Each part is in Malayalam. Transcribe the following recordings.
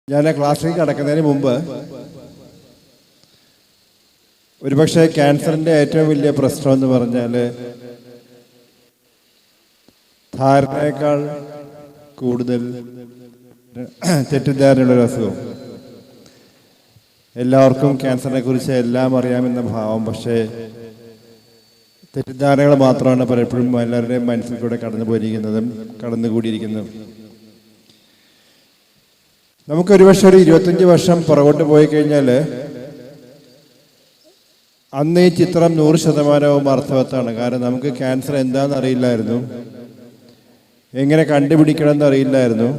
ഞാൻ ക്ലാസ്സിലേക്ക് കടക്കുന്നതിന് മുമ്പ് ഒരുപക്ഷെ ക്യാൻസറിൻ്റെ ഏറ്റവും വലിയ പ്രശ്നം എന്ന് പറഞ്ഞാൽ ധാരണയേക്കാൾ കൂടുതൽ തെറ്റിദ്ധാരണയുള്ളൊരു അസുഖം. എല്ലാവർക്കും ക്യാൻസറിനെ കുറിച്ച് എല്ലാം അറിയാമെന്ന ഭാവം, പക്ഷേ തെറ്റിദ്ധാരണകൾ മാത്രമാണ് പലപ്പോഴും എല്ലാവരുടെയും മനസ്സിൽ കൂടെ കടന്നുകൂടിയിരിക്കുന്നതും. നമുക്കൊരുപക്ഷെ ഒരു 25 വർഷം പുറകോട്ട് പോയി കഴിഞ്ഞാൽ അന്ന് ഈ ചിത്രം 100% അർത്ഥവത്താണ്. കാരണം നമുക്ക് ക്യാൻസർ എന്താണെന്ന് അറിയില്ലായിരുന്നു, എങ്ങനെ കണ്ടുപിടിക്കണമെന്ന് അറിയില്ലായിരുന്നു,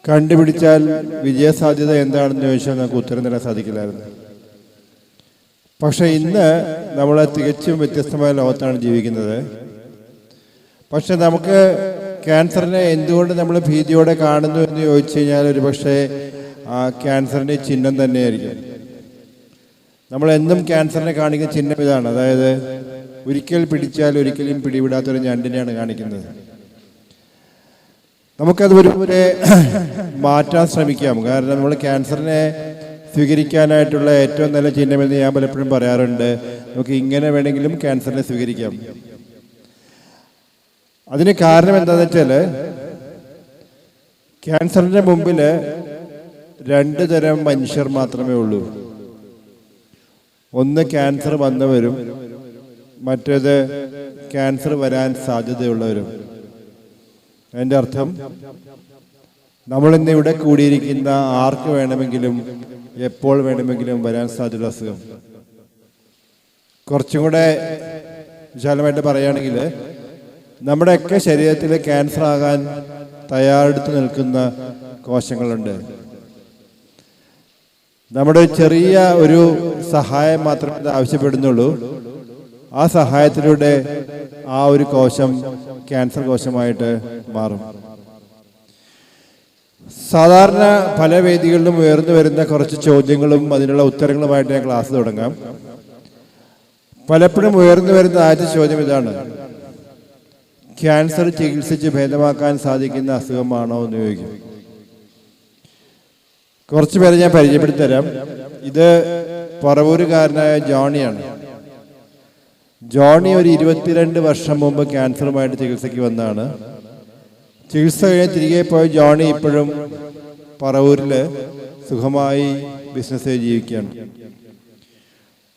കണ്ടുപിടിച്ചാൽ വിജയസാധ്യത എന്താണെന്ന് ചോദിച്ചാൽ നമുക്ക് ഉത്തരം തരാൻ സാധിക്കില്ലായിരുന്നു. പക്ഷെ ഇന്ന് നമ്മൾ തികച്ചും വ്യത്യസ്തമായ ലോകത്താണ് ജീവിക്കുന്നത്. പക്ഷെ നമുക്ക് ക്യാൻസറിനെ എന്തുകൊണ്ട് നമ്മൾ ഭീതിയോടെ കാണുന്നു എന്ന് ചോദിച്ചു കഴിഞ്ഞാൽ ഒരുപക്ഷെ ആ ക്യാൻസറിൻ്റെ ചിഹ്നം തന്നെയായിരിക്കും. നമ്മളെന്നും ക്യാൻസറിനെ കാണിക്കുന്ന ചിഹ്നം ഇതാണ്, അതായത് ഒരിക്കൽ പിടിച്ചാൽ ഒരിക്കലും പിടിവിടാത്തൊരു ഞണ്ടിനെയാണ് കാണിക്കുന്നത്. നമുക്കത് ഒരുപോലെ മാറ്റാൻ ശ്രമിക്കാം. കാരണം നമ്മൾ ക്യാൻസറിനെ സ്വീകരിക്കാനായിട്ടുള്ള ഏറ്റവും നല്ല ചിഹ്നമെന്ന് ഞാൻ പലപ്പോഴും പറയാറുണ്ട്, നമുക്ക് ഇങ്ങനെ വേണമെങ്കിലും ക്യാൻസറിനെ സ്വീകരിക്കാം. അതിന് കാരണം എന്താണെന്ന് വെച്ചാൽ ക്യാൻസറിൻ്റെ മുമ്പിൽ 2 തരം മനുഷ്യർ മാത്രമേ ഉള്ളൂ. ഒന്ന് ക്യാൻസർ വന്നവരും, മറ്റേത് ക്യാൻസർ വരാൻ സാധ്യതയുള്ളവരും. അതിൻ്റെ അർത്ഥം നമ്മളിന്ന് ഇവിടെ കൂടിയിരിക്കുന്ന ആർക്ക് വേണമെങ്കിലും എപ്പോൾ വേണമെങ്കിലും വരാൻ സാധ്യതയുള്ള അസുഖം. കുറച്ചും കൂടെ വിശാലമായിട്ട് പറയുകയാണെങ്കിൽ നമ്മുടെയൊക്കെ ശരീരത്തിൽ ക്യാൻസർ ആകാൻ തയ്യാറെടുത്ത് നിൽക്കുന്ന കോശങ്ങളുണ്ട്. നമ്മുടെ ചെറിയ ഒരു സഹായം മാത്രമേ ഇത് ആവശ്യപ്പെടുന്നുള്ളൂ. ആ സഹായത്തിലൂടെ ആ ഒരു കോശം ക്യാൻസർ കോശമായിട്ട് മാറും. സാധാരണ പല വേദികളിലും ഉയർന്നു വരുന്ന കുറച്ച് ചോദ്യങ്ങളും അതിനുള്ള ഉത്തരങ്ങളുമായിട്ട് ഞാൻ ക്ലാസ് തുടങ്ങാം. പലപ്പോഴും ഉയർന്നു വരുന്ന ആദ്യത്തെ ചോദ്യം ഇതാണ്: ക്യാൻസർ ചികിത്സിച്ച് ഭേദമാക്കാൻ സാധിക്കുന്ന അസുഖമാണോ എന്ന് ചോദിക്കും. കുറച്ച് പേരെ ഞാൻ പരിചയപ്പെടുത്തി തരാം. ഇത് പറവൂരുകാരനായ ജോണിയാണ്. ജോണി ഒരു 22 വർഷം മുമ്പ് ക്യാൻസറുമായിട്ട് ചികിത്സയ്ക്ക് വന്നതാണ്. ചികിത്സ കഴിഞ്ഞ് തിരികെ പോയ ജോണി ഇപ്പോഴും പറവൂരിൽ സുഖമായി ബിസിനസ് ജീവിക്കുകയാണ്.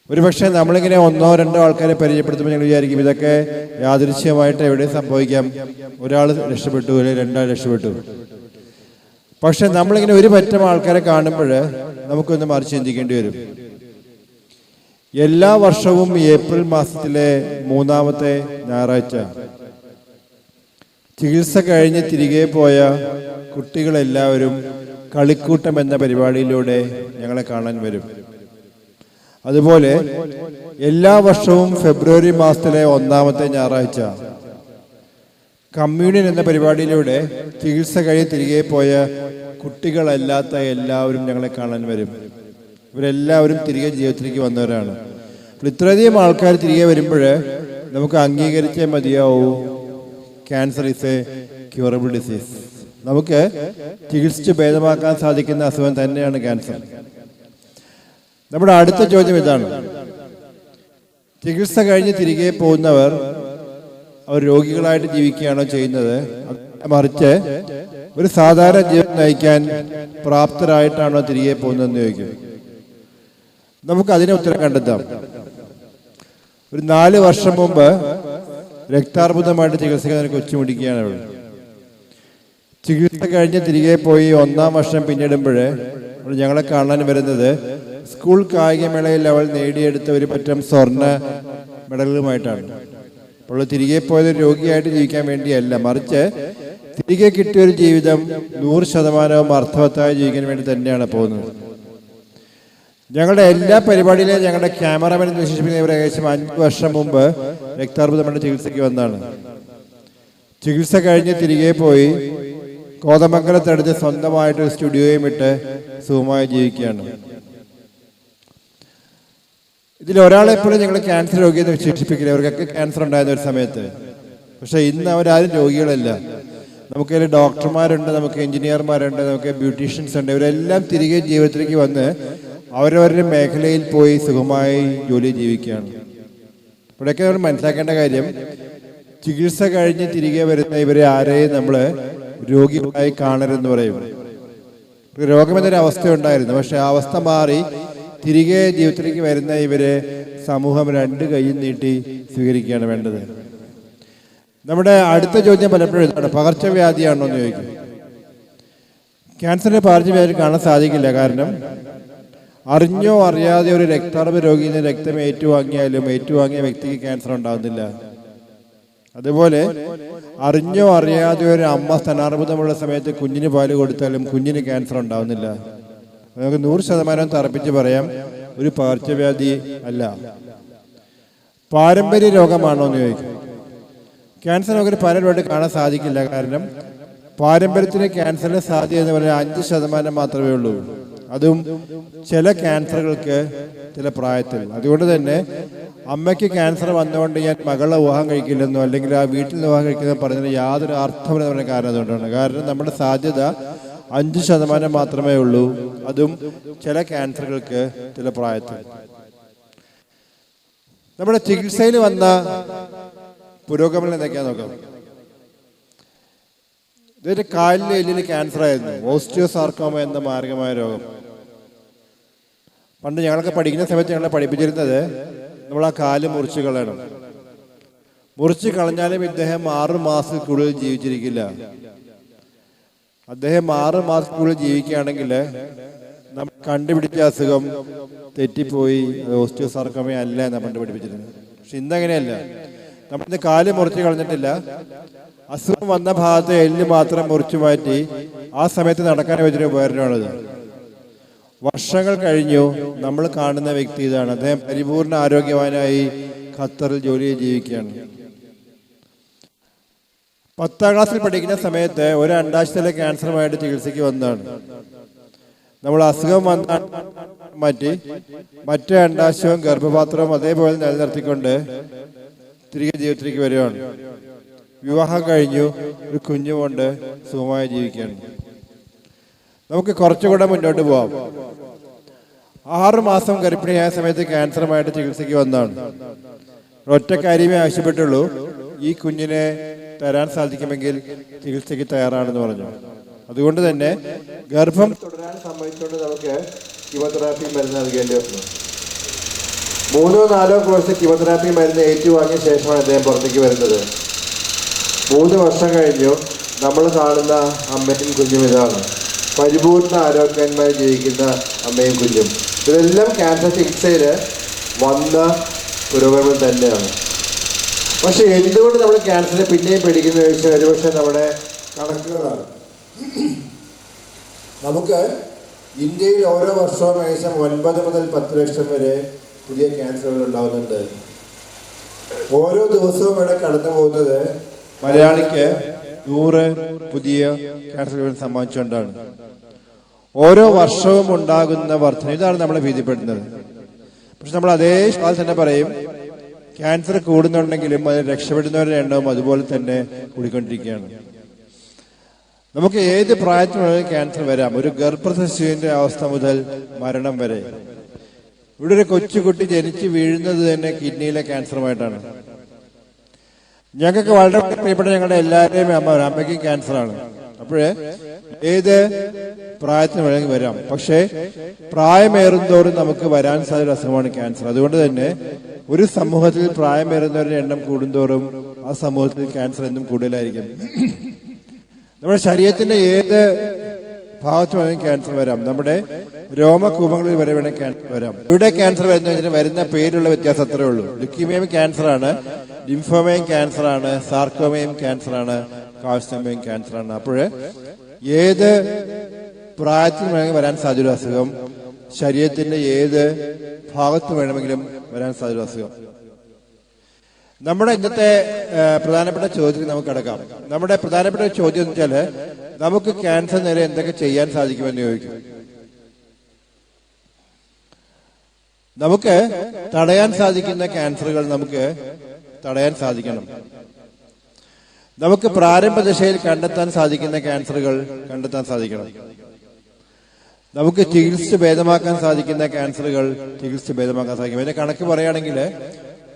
ഒരുപക്ഷെ നമ്മളിങ്ങനെ 1-2 ആൾക്കാരെ പരിചയപ്പെടുത്തുമ്പോൾ ഞങ്ങൾ വിചാരിക്കും ഇതൊക്കെ യാദൃശ്യമായിട്ട് എവിടെ സംഭവിക്കാം, ഒരാൾ രക്ഷപ്പെട്ടു അല്ലെങ്കിൽ 2 ആൾ രക്ഷപ്പെട്ടു. പക്ഷെ നമ്മളിങ്ങനെ ഒരു പറ്റം ആൾക്കാരെ കാണുമ്പോൾ നമുക്കൊന്ന് മറിച്ച് ചിന്തിക്കേണ്ടി വരും. എല്ലാ വർഷവും ഏപ്രിൽ മാസത്തിലെ 3-ാമത്തെ ഞായറാഴ്ച ചികിത്സ കഴിഞ്ഞ് തിരികെ പോയ കുട്ടികളെല്ലാവരും കളിക്കൂട്ടം എന്ന പരിപാടിയിലൂടെ ഞങ്ങളെ കാണാൻ വരും. അതുപോലെ എല്ലാ വർഷവും ഫെബ്രുവരി മാസത്തിലെ 1-ാമത്തെ ഞായറാഴ്ച കമ്മ്യൂണിയൻ എന്ന പരിപാടിയിലൂടെ ചികിത്സ കഴിഞ്ഞ് തിരികെ പോയ കുട്ടികളല്ലാത്ത എല്ലാവരും ഞങ്ങളെ കാണാൻ വരും. ഇവരെല്ലാവരും തിരികെ ജീവിതത്തിലേക്ക് വന്നവരാണ്. അപ്പോൾ ഇത്രയധികം ആൾക്കാർ തിരികെ വരുമ്പോൾ നമുക്ക് അംഗീകരിച്ചേ മതിയാവൂ, cancer is A curable disease. നമുക്ക് ചികിത്സിച്ച് ഭേദമാക്കാൻ സാധിക്കുന്ന അസുഖം തന്നെയാണ് ക്യാൻസർ. നമ്മുടെ അടുത്ത ചോദ്യം ഇതാണ്: ചികിത്സ കഴിഞ്ഞ് തിരികെ പോകുന്നവർ അവർ രോഗികളായിട്ട് ജീവിക്കുകയാണോ ചെയ്യുന്നത്, മറിച്ച് ഒരു സാധാരണ ജീവിതം നയിക്കാൻ പ്രാപ്തരായിട്ടാണോ തിരികെ പോകുന്നതെന്ന് ചോദിക്കും. നമുക്ക് അതിന് ഉത്തരം കണ്ടെത്താം. ഒരു 4 വർഷം മുമ്പ് രക്താർബുദമായിട്ട് ചികിത്സിക്കാൻ കൊച്ചുമുടിക്കുകയാണ് അവൾ. ചികിത്സ കഴിഞ്ഞ് തിരികെ പോയി 1-ാം വർഷം പിന്നിടുമ്പോൾ അവൾ ഞങ്ങളെ കാണാൻ വരുന്നത് സ്കൂൾ കായികമേളയിൽ അവൾ നേടിയെടുത്ത ഒരു പറ്റം സ്വർണ്ണ മെഡലുകളുമായിട്ടാണ്. അപ്പോൾ തിരികെ പോയത് രോഗിയായിട്ട് ജീവിക്കാൻ വേണ്ടിയല്ല, മറിച്ച് തിരികെ കിട്ടിയൊരു ജീവിതം 100% അർത്ഥവത്തായി ജീവിക്കാൻ വേണ്ടി തന്നെയാണ് പോകുന്നത്. ഞങ്ങളുടെ എല്ലാ പരിപാടിയിലും ഞങ്ങളുടെ ക്യാമറമാൻ വിശേഷിപ്പിക്കുന്ന ഏകദേശം 5 വർഷം മുമ്പ് രക്താർബുദമായിട്ട് ചികിത്സയ്ക്ക് വന്നതാണ്. ചികിത്സ കഴിഞ്ഞ് തിരികെ പോയി കോതമംഗലത്തടുത്ത് സ്വന്തമായിട്ട് സ്റ്റുഡിയോയും ഇട്ട് സുഖമായി ജീവിക്കുകയാണ്. ഇതിലൊരാളെപ്പോലും ഞങ്ങൾ ക്യാൻസർ രോഗിയെന്ന് വിശേഷിപ്പിക്കില്ല. അവർക്കൊക്കെ ക്യാൻസർ ഉണ്ടായിരുന്ന ഒരു സമയത്ത്. പക്ഷെ ഇന്ന് അവരാരും രോഗികളല്ല. നമുക്കതിൽ ഡോക്ടർമാരുണ്ട്, നമുക്ക് എഞ്ചിനീയർമാരുണ്ട്, നമുക്ക് ബ്യൂട്ടീഷ്യൻസ് ഉണ്ട്. ഇവരെല്ലാം തിരികെ ജീവിതത്തിലേക്ക് വന്ന് അവരവരുടെ മേഖലയിൽ പോയി സുഖമായി ജോലി ജീവിക്കുകയാണ്. ഇവിടെയൊക്കെ നമ്മൾ മനസ്സിലാക്കേണ്ട കാര്യം, ചികിത്സ കഴിഞ്ഞ് തിരികെ വരുന്ന ഇവരെ ആരെയും നമ്മൾ രോഗികളായി കാണരുതെന്ന് പറയും. രോഗമെന്നൊരു അവസ്ഥ ഉണ്ടായിരുന്നു, പക്ഷെ ആ അവസ്ഥ മാറി തിരികെ ജീവിതത്തിലേക്ക് വരുന്ന ഇവരെ സമൂഹം രണ്ട് കൈയും നീട്ടി സ്വീകരിക്കുകയാണ് വേണ്ടത്. നമ്മുടെ അടുത്ത ചോദ്യം പലപ്പോഴും ഇതാണ്, പകർച്ചവ്യാധിയാണോ എന്ന് ചോദിക്കും. ക്യാൻസറിന്റെ പകർച്ചവ്യാധി കാണാൻ സാധിക്കില്ല. കാരണം അറിഞ്ഞോ അറിയാതെ ഒരു രക്താർബുദ രോഗിയിൽ നിന്ന് രക്തം ഏറ്റുവാങ്ങിയാലും ഏറ്റുവാങ്ങിയ വ്യക്തിക്ക് ക്യാൻസർ ഉണ്ടാകുന്നില്ല. അതുപോലെ അറിഞ്ഞോ അറിയാതെ ഒരു അമ്മ സ്ഥാനാർബുദമുള്ള സമയത്ത് കുഞ്ഞിന് പാല് കൊടുത്താലും കുഞ്ഞിന് ക്യാൻസർ ഉണ്ടാകുന്നില്ല. നമുക്ക് 100% തറപ്പിച്ച് പറയാം, ഒരു പകർച്ചവ്യാധി അല്ല. പാരമ്പര്യ രോഗമാണോ എന്ന് ചോദിക്കും. ക്യാൻസർ നമുക്ക് പലരോട് കാണാൻ സാധിക്കില്ല. കാരണം പാരമ്പര്യത്തിന് ക്യാൻസറിന്റെ സാധ്യത എന്ന് പറഞ്ഞാൽ 5% മാത്രമേ ഉള്ളൂ. അതും ചില ക്യാൻസറുകൾക്ക് ചില പ്രായത്തിൽ. അതുകൊണ്ട് തന്നെ അമ്മയ്ക്ക് ക്യാൻസർ വന്നുകൊണ്ട് ഞാൻ മകളെ വിവാഹം കഴിക്കില്ലെന്നോ അല്ലെങ്കിൽ ആ വീട്ടിൽ വിവാഹം കഴിക്കുന്നോ പറഞ്ഞതിന് യാതൊരു അർത്ഥമില്ല പറഞ്ഞ കാരണം അതുകൊണ്ടാണ്. കാരണം നമ്മുടെ സാധ്യത 5% മാത്രമേ ഉള്ളൂ. അതും ചില ക്യാൻസറുകൾക്ക് ചില പ്രായത്തിൽ. നമ്മുടെ ചികിത്സയിൽ വന്ന പുരോഗമനം എന്തൊക്കെയാ നോക്കാം. ഇതൊരു കാലിലെ എല്ലിന് ക്യാൻസർ ആയിരുന്നു, ഓസ്റ്റിയോസാർക്കോമ എന്ന മാരകമായ രോഗം. പണ്ട് ഞങ്ങളൊക്കെ പഠിക്കുന്ന സമയത്ത് ഞങ്ങളെ പഠിപ്പിച്ചിരുന്നത് നമ്മൾ ആ കാല് മുറിച്ച് കളയണം. മുറിച്ച് കളഞ്ഞാലും ഇദ്ദേഹം 6 മാസത്തിൽ കൂടുതൽ ജീവിച്ചിരിക്കില്ല. അദ്ദേഹം 6 മാസത്തിൽ കൂടുതൽ ജീവിക്കുകയാണെങ്കിൽ നമ്മൾ കണ്ടുപിടിച്ച അസുഖം തെറ്റിപ്പോയി, അത് ഓസ്റ്റിയോസാർക്കോമ അല്ല എന്നാണ് പണ്ട് പഠിപ്പിച്ചിരുന്നത്. പക്ഷെ ഇന്നങ്ങനെയല്ല. നമ്മളിന്ന് കാല് മുറിച്ച് കളഞ്ഞിട്ടില്ല, അസുഖം വന്ന ഭാഗത്ത് എല്ല് മാത്രം മുറിച്ചു മാറ്റി ആ സമയത്ത് നടക്കാൻ വെച്ചൊരു ഉപകരണമാണിത്. വർഷങ്ങൾ കഴിഞ്ഞു നമ്മൾ കാണുന്ന വ്യക്തി ഇതാണ്. അദ്ദേഹം പരിപൂർണ ആരോഗ്യവാനായി ഖത്തറിൽ ജോലി ജീവിക്കുകയാണ്. 10ാം ക്ലാസ്സിൽ പഠിക്കുന്ന സമയത്ത് ഒരു അണ്ഡാശയത്തിലെ ക്യാൻസറുമായിട്ട് ചികിത്സയ്ക്ക് വന്നതാണ്. നമ്മൾ അസുഖം വന്നാൽ മാറ്റി മറ്റേ അണ്ഡാശയവും ഗർഭപാത്രവും അതേപോലെ നിലനിർത്തിക്കൊണ്ട് തിരികെ ജീവിതത്തിലേക്ക് വരികയാണ്. വിവാഹം കഴിഞ്ഞു, ഒരു കുഞ്ഞുകൊണ്ട് സുഖമായി ജീവിക്കുകയാണ്. നമുക്ക് കുറച്ചുകൂടെ മുന്നോട്ട് പോവാം. 6 മാസം ഗർഭിണിയായ സമയത്ത് ക്യാൻസറുമായിട്ട് ചികിത്സയ്ക്ക് വന്നതാണ്. ഒറ്റ കാര്യമേ ആവശ്യപ്പെട്ടുള്ളൂ, ഈ കുഞ്ഞിനെ തരാൻ സാധിക്കുമെങ്കിൽ ചികിത്സയ്ക്ക് തയ്യാറാണെന്ന് പറഞ്ഞു. അതുകൊണ്ട് തന്നെ ഗർഭം തുടരാൻ സമ്മതിച്ചുകൊണ്ട് നമുക്ക് കീമോതെറാപ്പി മരുന്ന് നൽകേണ്ടി വന്നു. 3-4 കോഴ്സ് കീമോതെറാപ്പി മരുന്ന് ഏറ്റുവാങ്ങിയ ശേഷമാണ് അദ്ദേഹം പുറത്തേക്ക് വരുന്നത്. 3 വർഷം കഴിഞ്ഞു നമ്മൾ കാണുന്ന അമ്മയും കുഞ്ഞും ഇതാണ്. പരിപൂർണ ആരോഗ്യന്മാർ ജീവിക്കുന്ന അമ്മയും കുഞ്ഞും. ഇതെല്ലാം ക്യാൻസർ ചികിത്സയിൽ വന്ന പുരോഗമനം തന്നെയാണ്. പക്ഷെ എന്തുകൊണ്ട് നമ്മൾ ക്യാൻസറിനെ പിന്നെയും പേടിക്കുന്ന ചോദിച്ചാൽ ഒരുപക്ഷെ നമ്മുടെ കണക്കുകളാണ്. നമുക്ക് ഇന്ത്യയിൽ ഓരോ വർഷവും ഏകദേശം 9 മുതൽ 10 ലക്ഷം വരെ പുതിയ ക്യാൻസറുകൾ ഉണ്ടാകുന്നുണ്ട്. ഓരോ ദിവസവും ഇവിടെ കടന്നു പോകുന്നത് മലയാളിക്ക് 100 പുതിയ ക്യാൻസറുകൾ സംഭവിച്ചുകൊണ്ടാണ്. ഓരോ വർഷവും ഉണ്ടാകുന്ന വർധന, ഇതാണ് നമ്മളെ ഭീതിപ്പെടുന്നത്. പക്ഷെ നമ്മൾ അതേ ശ്വാസം തന്നെ പറയും, ക്യാൻസർ കൂടുന്നുണ്ടെങ്കിലും അത് രക്ഷപ്പെടുന്നവരുടെ എണ്ണവും അതുപോലെ തന്നെ കൂടിക്കൊണ്ടിരിക്കുകയാണ്. നമുക്ക് ഏത് പ്രായത്തിലുള്ള ക്യാൻസർ വരാം. ഒരു ഗർഭശിശുവിന്റെ അവസ്ഥ മുതൽ മരണം വരെ. ഇവിടെ ഒരു കൊച്ചുകുട്ടി ജനിച്ച് വീഴുന്നത് തന്നെ കിഡ്നിയിലെ ക്യാൻസറുമായിട്ടാണ്. ഞങ്ങൾക്ക് വളരെ പ്രിയപ്പെട്ട ഞങ്ങളുടെ എല്ലാവരുടെയും അമ്മയ്ക്കും ക്യാൻസറാണ്. അപ്പോഴേ ഏത് പ്രായത്തിന് വേണമെങ്കിൽ വരാം. പക്ഷേ പ്രായമേറുന്തോറും നമുക്ക് വരാൻ സാധ്യത അസുഖമാണ് ക്യാൻസർ. അതുകൊണ്ട് തന്നെ ഒരു സമൂഹത്തിൽ പ്രായമേറുന്നവരുടെ എണ്ണം കൂടുന്തോറും ആ സമൂഹത്തിൽ ക്യാൻസർ എന്നും കൂടുതലായിരിക്കും. നമ്മുടെ ശരീരത്തിന്റെ ഏത് ഭാഗത്ത് വേണമെങ്കിൽ ക്യാൻസർ വരാം. നമ്മുടെ രോമകൂപങ്ങളിൽ വരെ വേണമെങ്കിൽ ക്യാൻസർ വരാം. ഇവിടെ ക്യാൻസർ വരുന്ന പേരുള്ള വ്യത്യാസം അത്രേ ഉള്ളൂ. ലുക്കീമിയയും ക്യാൻസറാണ്, ലിംഫോമയും ക്യാൻസറാണ്, സാർക്കോമയും ക്യാൻസറാണ്, കാഴ്സോമയും ക്യാൻസറാണ്. അപ്പോൾ ഏത് പ്രായത്തിൽ വേണമെങ്കിൽ വരാൻ സാധ്യത അസുഖം, ശരീരത്തിന്റെ ഏത് ഭാഗത്ത് വേണമെങ്കിലും വരാൻ സാധ്യത അസുഖം. നമ്മുടെ ഇന്നത്തെ പ്രധാനപ്പെട്ട ചോദ്യത്തിൽ നമുക്ക് കിടക്കാം. നമ്മുടെ പ്രധാനപ്പെട്ട ചോദ്യം എന്ന് വെച്ചാൽ, നമുക്ക് ക്യാൻസർ നേരെ എന്തൊക്കെ ചെയ്യാൻ സാധിക്കുമെന്ന് ചോദിക്കും. നമുക്ക് തടയാൻ സാധിക്കുന്ന ക്യാൻസറുകൾ നമുക്ക് തടയാൻ സാധിക്കണം. നമുക്ക് പ്രാരംഭ ദശയിൽ കണ്ടെത്താൻ സാധിക്കുന്ന ക്യാൻസറുകൾ കണ്ടെത്താൻ സാധിക്കണം. നമുക്ക് ചികിത്സിച്ച് ഭേദമാക്കാൻ സാധിക്കുന്ന ക്യാൻസറുകൾ ചികിത്സിച്ച് ഭേദമാക്കാൻ സാധിക്കും. അതിന്റെ കണക്ക് പറയുകയാണെങ്കിൽ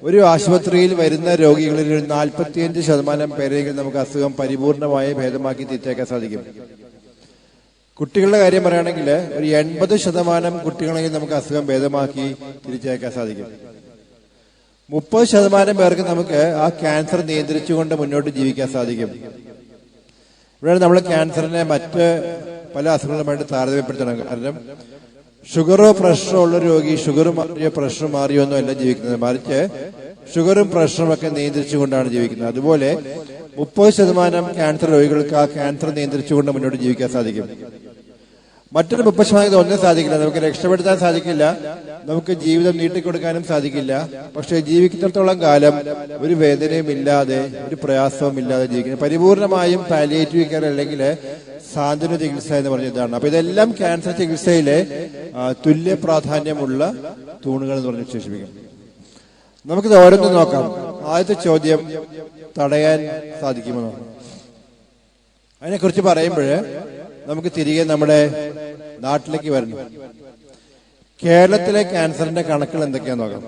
ഒരു ആശുപത്രിയിൽ വരുന്ന രോഗികളിൽ 45% പേരെങ്കിലും നമുക്ക് അസുഖം പരിപൂർണമായി ഭേദമാക്കി തിരിച്ചേക്കാൻ സാധിക്കും. കുട്ടികളുടെ കാര്യം പറയുകയാണെങ്കിൽ ഒരു 80% കുട്ടികളെങ്കിലും നമുക്ക് അസുഖം ഭേദമാക്കി തിരിച്ചേക്കാൻ സാധിക്കും. 30% പേർക്ക് നമുക്ക് ആ ക്യാൻസർ നിയന്ത്രിച്ചുകൊണ്ട് മുന്നോട്ട് ജീവിക്കാൻ സാധിക്കും. ഇവിടെ നമ്മൾ ക്യാൻസറിനെ മറ്റ് പല അസുഖങ്ങളുമായിട്ട് താരതമ്യപ്പെടുത്തണം. കാരണം ഷുഗറോ പ്രഷറോ ഉള്ള രോഗി ഷുഗർ മാറിയോ പ്രഷർ മാറിയോ ഒന്നും അല്ല ജീവിക്കുന്നത്, മറിച്ച് ഷുഗറും പ്രഷറും ഒക്കെ നിയന്ത്രിച്ചുകൊണ്ടാണ് ജീവിക്കുന്നത്. അതുപോലെ 30% ക്യാൻസർ രോഗികൾക്ക് ആ ക്യാൻസർ നിയന്ത്രിച്ചുകൊണ്ട് മുന്നോട്ട് ജീവിക്കാൻ സാധിക്കും. മറ്റൊരു 30% ഒന്നും സാധിക്കില്ല. നമുക്ക് രക്ഷപ്പെടുത്താൻ സാധിക്കില്ല, നമുക്ക് ജീവിതം നീട്ടിക്കൊടുക്കാനും സാധിക്കില്ല. പക്ഷെ ജീവിക്കുന്നിടത്തോളം കാലം ഒരു വേദനയും ഇല്ലാതെ ഒരു പ്രയാസവും ഇല്ലാതെ ജീവിക്കുന്നത് പരിപൂർണമായും പാലിയേറ്റീവ് കെയർ അല്ലെങ്കിൽ സാന്ത്വന ചികിത്സ എന്ന് പറഞ്ഞതാണ്. അപ്പൊ ഇതെല്ലാം ക്യാൻസർ ചികിത്സയിലെ തുല്യ പ്രാധാന്യമുള്ള തൂണുകൾ എന്ന് പറഞ്ഞ് വിശേഷിപ്പിക്കും. നമുക്കിത് ഓരോന്നും നോക്കാം. ആദ്യത്തെ ചോദ്യം, തടയാൻ സാധിക്കുമോ? അതിനെക്കുറിച്ച് പറയുമ്പോൾ നമുക്ക് തിരികെ നമ്മുടെ നാട്ടിലേക്ക് വരണം. കേരളത്തിലെ ക്യാൻസറിന്റെ കണക്കുകൾ എന്തൊക്കെയാന്ന് നോക്കാം.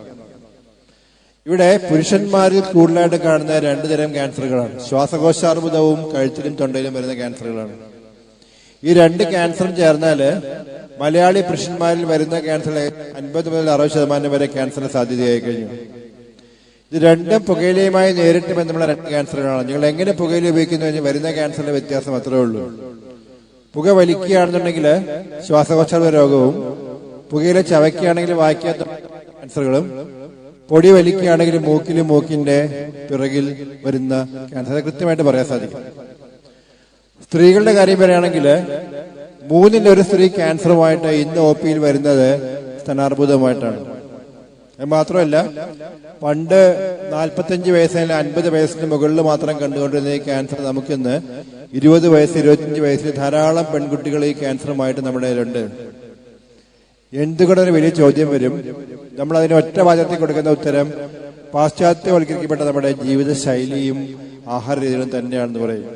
ഇവിടെ പുരുഷന്മാരിൽ കൂടുതലായിട്ട് കാണുന്ന 2 തരം ക്യാൻസറുകളാണ്. ശ്വാസകോശാർബുദവും കഴുത്തിലും തൊണ്ടയിലും വരുന്ന ക്യാൻസറുകളാണ്. ഈ 2 ക്യാൻസറും ചേർന്നാല് മലയാളി പുരുഷന്മാരിൽ വരുന്ന ക്യാൻസർ 50 മുതൽ 60% വരെ ക്യാൻസറിന് സാധ്യതയായി കഴിഞ്ഞു. ഇത് രണ്ടും പുകയിലയുമായി നേരിട്ട് ബന്ധമുള്ള 2 ക്യാൻസറുകളാണ്. നിങ്ങൾ എങ്ങനെ പുകയില ഉപയോഗിക്കുന്നു വരുന്ന ക്യാൻസറിന്റെ വ്യത്യാസം അത്രേ ഉള്ളൂ. പുക വലിക്കുകയാണെന്നുണ്ടെങ്കിൽ ശ്വാസകോശ രോഗവും, പുകയില ചവയ്ക്കുകയാണെങ്കിൽ വായിക്കാത്ത ക്യാൻസറുകളും, പൊടി വലിക്കുകയാണെങ്കിൽ മൂക്കിന്റെ പിറകിൽ വരുന്ന ക്യാൻസർ കൃത്യമായിട്ട് പറയാൻ സാധിക്കും. സ്ത്രീകളുടെ കാര്യം പറയുകയാണെങ്കിൽ 3-ൽ 1 സ്ത്രീ ക്യാൻസറുമായിട്ട് ഇന്ന് OP യിൽ വരുന്നത് സ്തനാർബുദമായിട്ടാണ്. അത് മാത്രമല്ല, പണ്ട് 45 വയസ്സിൽ 50 വയസ്സിന് മുകളിൽ മാത്രം കണ്ടുകൊണ്ടിരുന്ന ഈ ക്യാൻസർ നമുക്കിന്ന് 20 വയസ്സ് 25 വയസ്സിൽ ധാരാളം പെൺകുട്ടികൾ ഈ ക്യാൻസറുമായിട്ട് നമ്മുടെ കയ്യിലുണ്ട്. എന്തുകൊണ്ട് ഒരു വലിയ ചോദ്യം വരും. നമ്മൾ അതിന് ഒറ്റ വാചകത്തിൽ കൊടുക്കുന്ന ഉത്തരം പാശ്ചാത്യവൽക്കരിക്കപ്പെട്ട നമ്മുടെ ജീവിത ശൈലിയും ആഹാര രീതികളും തന്നെയാണെന്ന് പറയും.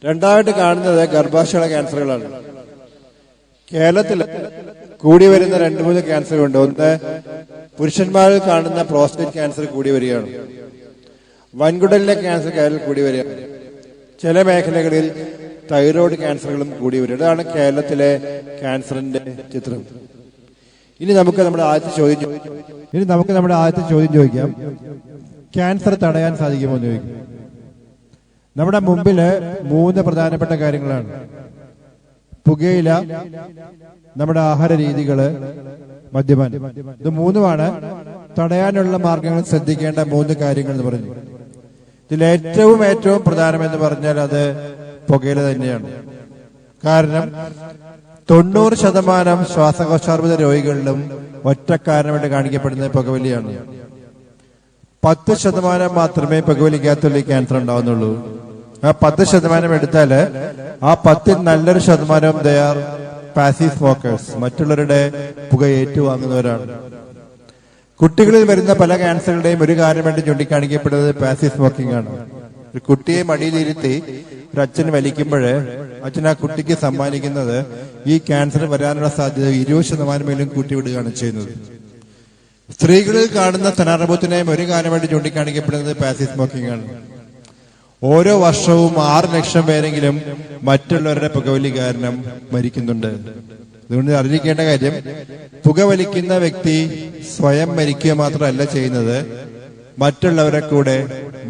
രണ്ടാമത് കാണുന്നത് ഗർഭാശയ ക്യാൻസറുകളാണ്. കേരളത്തിൽ കൂടി വരുന്ന 2-3 ക്യാൻസറുകളുണ്ട്. ഒന്ന്, പുരുഷന്മാരിൽ കാണുന്ന പ്രോസ്റ്റേറ്റ് ക്യാൻസർ കൂടി വരികയാണ്. വൻകുടലിലെ ക്യാൻസർ കേരളത്തിൽ കൂടി വരികയാണ്. ചില മേഖലകളിൽ തൈറോയ്ഡ് ക്യാൻസറുകളും കൂടി വരിക. ഇതാണ് കേരളത്തിലെ ക്യാൻസറിന്റെ ചിത്രം. ഇനി നമുക്ക് നമ്മുടെ ആദ്യത്തെ ചോദ്യം ചോദിക്കാം. ക്യാൻസർ തടയാൻ സാധിക്കുമോ എന്ന് ചോദിക്കും. നമ്മുടെ മുമ്പില് 3 പ്രധാനപ്പെട്ട കാര്യങ്ങളാണ്. പുകയില, നമ്മുടെ ആഹാര രീതികള്, മദ്യപാനം. ഇത് 3മാണ് തടയാനുള്ള മാർഗങ്ങൾ ശ്രദ്ധിക്കേണ്ട 3 കാര്യങ്ങൾ എന്ന് പറഞ്ഞു. ഇതിൽ ഏറ്റവും പ്രധാനമെന്ന് പറഞ്ഞാൽ അത് പുകയില തന്നെയാണ്. കാരണം 90% ശ്വാസകോശാർബുദ രോഗികളിലും ഒറ്റ കാരണമായിട്ട് കാണിക്കപ്പെടുന്നത് പുകവലിയാണ്. 10% മാത്രമേ പുകവലിക്കാത്തുള്ള ക്യാൻസർ ഉണ്ടാവുന്നുള്ളൂ. ആ 10% എടുത്താല് ആ 10ൽ നല്ലൊരു ശതമാനം ദേ ആർ പാസീവ് സ്മോക്കേഴ്സ്, മറ്റുള്ളവരുടെ പുക ഏറ്റുവാങ്ങുന്നവരാണ്. കുട്ടികളിൽ വരുന്ന പല ക്യാൻസറുകളുടെയും ഒരു കാരണമായിട്ട് ചൂണ്ടിക്കാണിക്കപ്പെടുന്നത് പാസീവ് സ്മോക്കിംഗ് ആണ്. ഒരു കുട്ടിയെ മടിയിലിരുത്തി ഒരു അച്ഛൻ വലിക്കുമ്പോൾ അച്ഛൻ ആ കുട്ടിക്ക് സമ്മാനിക്കുന്നത് ഈ ക്യാൻസർ വരാനുള്ള സാധ്യത 20% മേലും കൂട്ടിവിടുകയാണ് ചെയ്യുന്നത്. സ്ത്രീകളിൽ കാണുന്ന സ്തനാർബുദത്തിനെയും ഒരു കാരണമായിട്ട് ചൂണ്ടിക്കാണിക്കപ്പെടുന്നത് പാസീവ് സ്മോക്കിംഗ് ആണ്. ഓരോ വർഷവും 6 ലക്ഷം പേരെങ്കിലും മറ്റുള്ളവരുടെ പുകവലി കാരണം മരിക്കുന്നുണ്ട്. അതുകൊണ്ട് അറിഞ്ഞിരിക്കേണ്ട കാര്യം, പുകവലിക്കുന്ന വ്യക്തി സ്വയം മരിക്കുക മാത്രമല്ല ചെയ്യുന്നത്, മറ്റുള്ളവരെ കൂടെ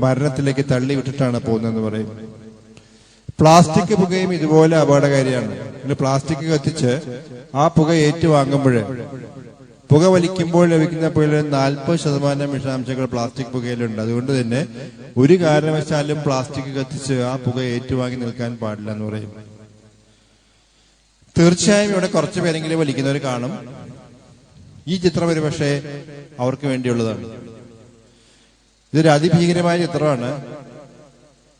മരണത്തിലേക്ക് തള്ളിവിട്ടിട്ടാണ് പോകുന്നതെന്ന് പറയും. പ്ലാസ്റ്റിക് പുകയും ഇതുപോലെ അപകടകാരിയാണ്. പ്ലാസ്റ്റിക് കത്തിച്ച് ആ പുക ഏറ്റുവാങ്ങുമ്പോൾ പുക വലിക്കുമ്പോൾ ലഭിക്കുന്ന പുകയിൽ 40% വിഷാംശങ്ങൾ പ്ലാസ്റ്റിക് പുകയിലുണ്ട്. അതുകൊണ്ട് തന്നെ ഒരു കാരണവശാലും പ്ലാസ്റ്റിക് കത്തിച്ച് ആ പുക ഏറ്റുവാങ്ങി നിൽക്കാൻ പാടില്ല എന്ന് പറയും. തീർച്ചയായും ഇവിടെ കുറച്ചു പേരെങ്കിലും വലിക്കുന്നവർ കാണും. ഈ ചിത്രം ഒരു പക്ഷേ അവർക്ക് വേണ്ടിയുള്ളതാണ്. ഇതൊരു അതിഭീകരമായ ചിത്രമാണ്.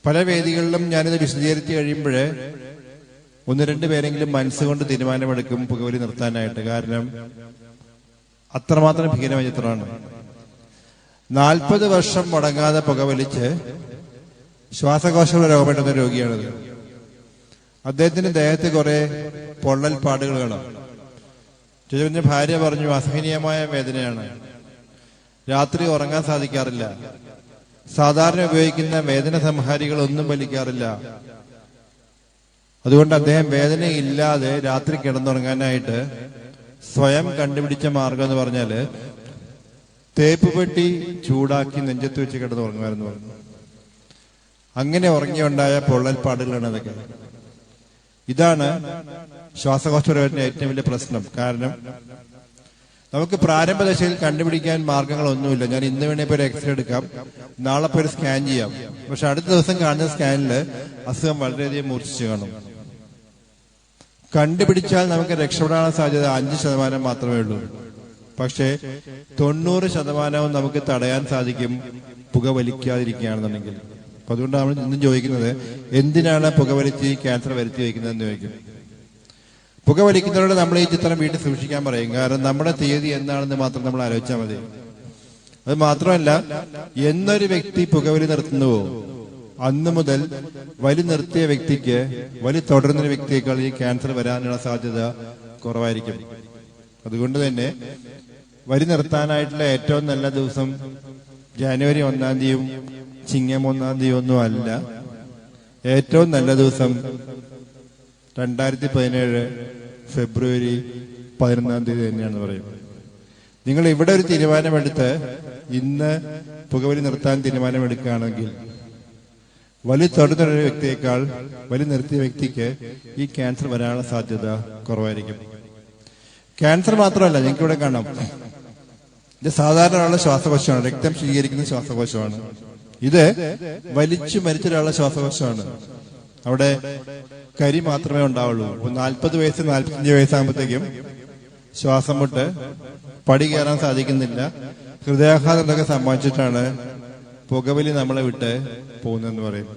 പല വേദികളിലും ഞാനിത് വിശദീകരിച്ച് കഴിയുമ്പോൾ 1-2 പേരെങ്കിലും മനസ്സുകൊണ്ട് തീരുമാനമെടുക്കും പുകവലി നിർത്താനായിട്ട്. കാരണം അത്രമാത്രം ഭീകരമായ ചിത്രമാണ്. 40 വർഷം മുടങ്ങാതെ പുകവലിച്ച് ശ്വാസകോശമുള്ള രോഗമായിട്ടുള്ള രോഗിയാണത്. അദ്ദേഹത്തിന്റെ ദേഹത്ത് കുറെ പൊള്ളൽ പാടുകൾ കാണാം. ചേച്ചന്റെ ഭാര്യ പറഞ്ഞു അസഹനീയമായ വേദനയാണ്, രാത്രി ഉറങ്ങാൻ സാധിക്കാറില്ല, സാധാരണ ഉപയോഗിക്കുന്ന വേദന സംഹാരികൾ ഒന്നും വലിക്കാറില്ല. അതുകൊണ്ട് അദ്ദേഹം വേദനയില്ലാതെ രാത്രി കിടന്നുറങ്ങാനായിട്ട് സ്വയം കണ്ടുപിടിച്ച മാർഗം എന്ന് പറഞ്ഞാല് തേപ്പ് പെട്ടി ചൂടാക്കി നെഞ്ചത്ത് വെച്ച് കിടന്നുറങ്ങുമായിരുന്നു പറഞ്ഞു. അങ്ങനെ ഉറങ്ങിയുണ്ടായ പൊള്ളൽപ്പാടുകളാണ് അതൊക്കെ. ഇതാണ് ശ്വാസകോശരോഗത്തിന്റെ ഏറ്റവും വലിയ പ്രശ്നം. കാരണം നമുക്ക് പ്രാരംഭ ദശയിൽ കണ്ടുപിടിക്കാൻ മാർഗങ്ങളൊന്നുമില്ല. ഞാൻ ഇന്ന് വേണേ ഒരു എക്സ്റേ എടുക്കാം, നാളെ പോയി സ്കാൻ ചെയ്യാം. പക്ഷെ അടുത്ത ദിവസം കാണുന്ന സ്കാനില് അസുഖം വളരെയധികം മൂർച്ഛിച്ചു കാണും. കണ്ടുപിടിച്ചാൽ നമുക്ക് രക്ഷപ്പെടാനുള്ള സാധ്യത 5% മാത്രമേ ഉള്ളൂ. പക്ഷേ 90% നമുക്ക് തടയാൻ സാധിക്കും പുകവലിക്കാതിരിക്കുകയാണെന്നുണ്ടെങ്കിൽ. അപ്പൊ അതുകൊണ്ട് നമ്മൾ ഇന്നും ചോദിക്കുന്നത് എന്തിനാണ് പുകവലിച്ച് ക്യാൻസർ വരുത്തി വയ്ക്കുന്നതെന്ന് ചോദിക്കും. പുകവലിക്കുന്നവരോട് നമ്മൾ ഈ ചിത്രം വീട്ടിൽ സൂക്ഷിക്കാൻ പറയും. കാരണം നമ്മുടെ തീയതി എന്താണെന്ന് മാത്രം നമ്മൾ ആലോചിച്ചാൽ മതി. അത് മാത്രമല്ല, എന്നൊരു വ്യക്തി പുകവലി നിർത്തുന്നുവോ അന്നു മുതൽ വലി നിർത്തിയ വ്യക്തിക്ക് വലി തുടരുന്ന വ്യക്തിയേക്കാൾ ഈ ക്യാൻസർ വരാനുള്ള സാധ്യത കുറവായിരിക്കും. അതുകൊണ്ട് തന്നെ വലി നിർത്താനായിട്ടുള്ള ഏറ്റവും നല്ല ദിവസം ജനുവരി 1-ാം തീയതിയും ചിങ്ങം 1-ാം തീയതി ഒന്നും അല്ല. ഏറ്റവും നല്ല ദിവസം 2017 ഫെബ്രുവരി 11-ാം തീയതി തന്നെയാണെന്ന് പറയും. നിങ്ങൾ ഇവിടെ ഒരു തീരുമാനമെടുത്ത് ഇന്ന് പുകവലി നിർത്താൻ തീരുമാനമെടുക്കുകയാണെങ്കിൽ വലി തുടരുന്ന ഒരു വ്യക്തിയേക്കാൾ വലി നിർത്തിയ വ്യക്തിക്ക് ഈ ക്യാൻസർ വരാനുള്ള സാധ്യത കുറവായിരിക്കും. ക്യാൻസർ മാത്രമല്ല, ഞങ്ങൾക്ക് ഇവിടെ കാണാം, ഇത് സാധാരണ ശ്വാസകോശമാണ്, രക്തം ശീകരിക്കുന്ന ശ്വാസകോശമാണ്. ഇത് വലിച്ചു മരിച്ച ഒരാളുടെ ശ്വാസകോശമാണ്. അവിടെ കരി മാത്രമേ ഉണ്ടാവുള്ളൂ. 40 വയസ്സ് 45 വയസ്സാകുമ്പോഴത്തേക്കും ശ്വാസം മുട്ട്, പടി കയറാൻ സാധിക്കുന്നില്ല, ഹൃദയാഘാതം എന്നൊക്കെ സംഭവിച്ചിട്ടാണ് പുകവലി നമ്മളെ വിട്ട് പോകുന്നതെന്ന് പറയും.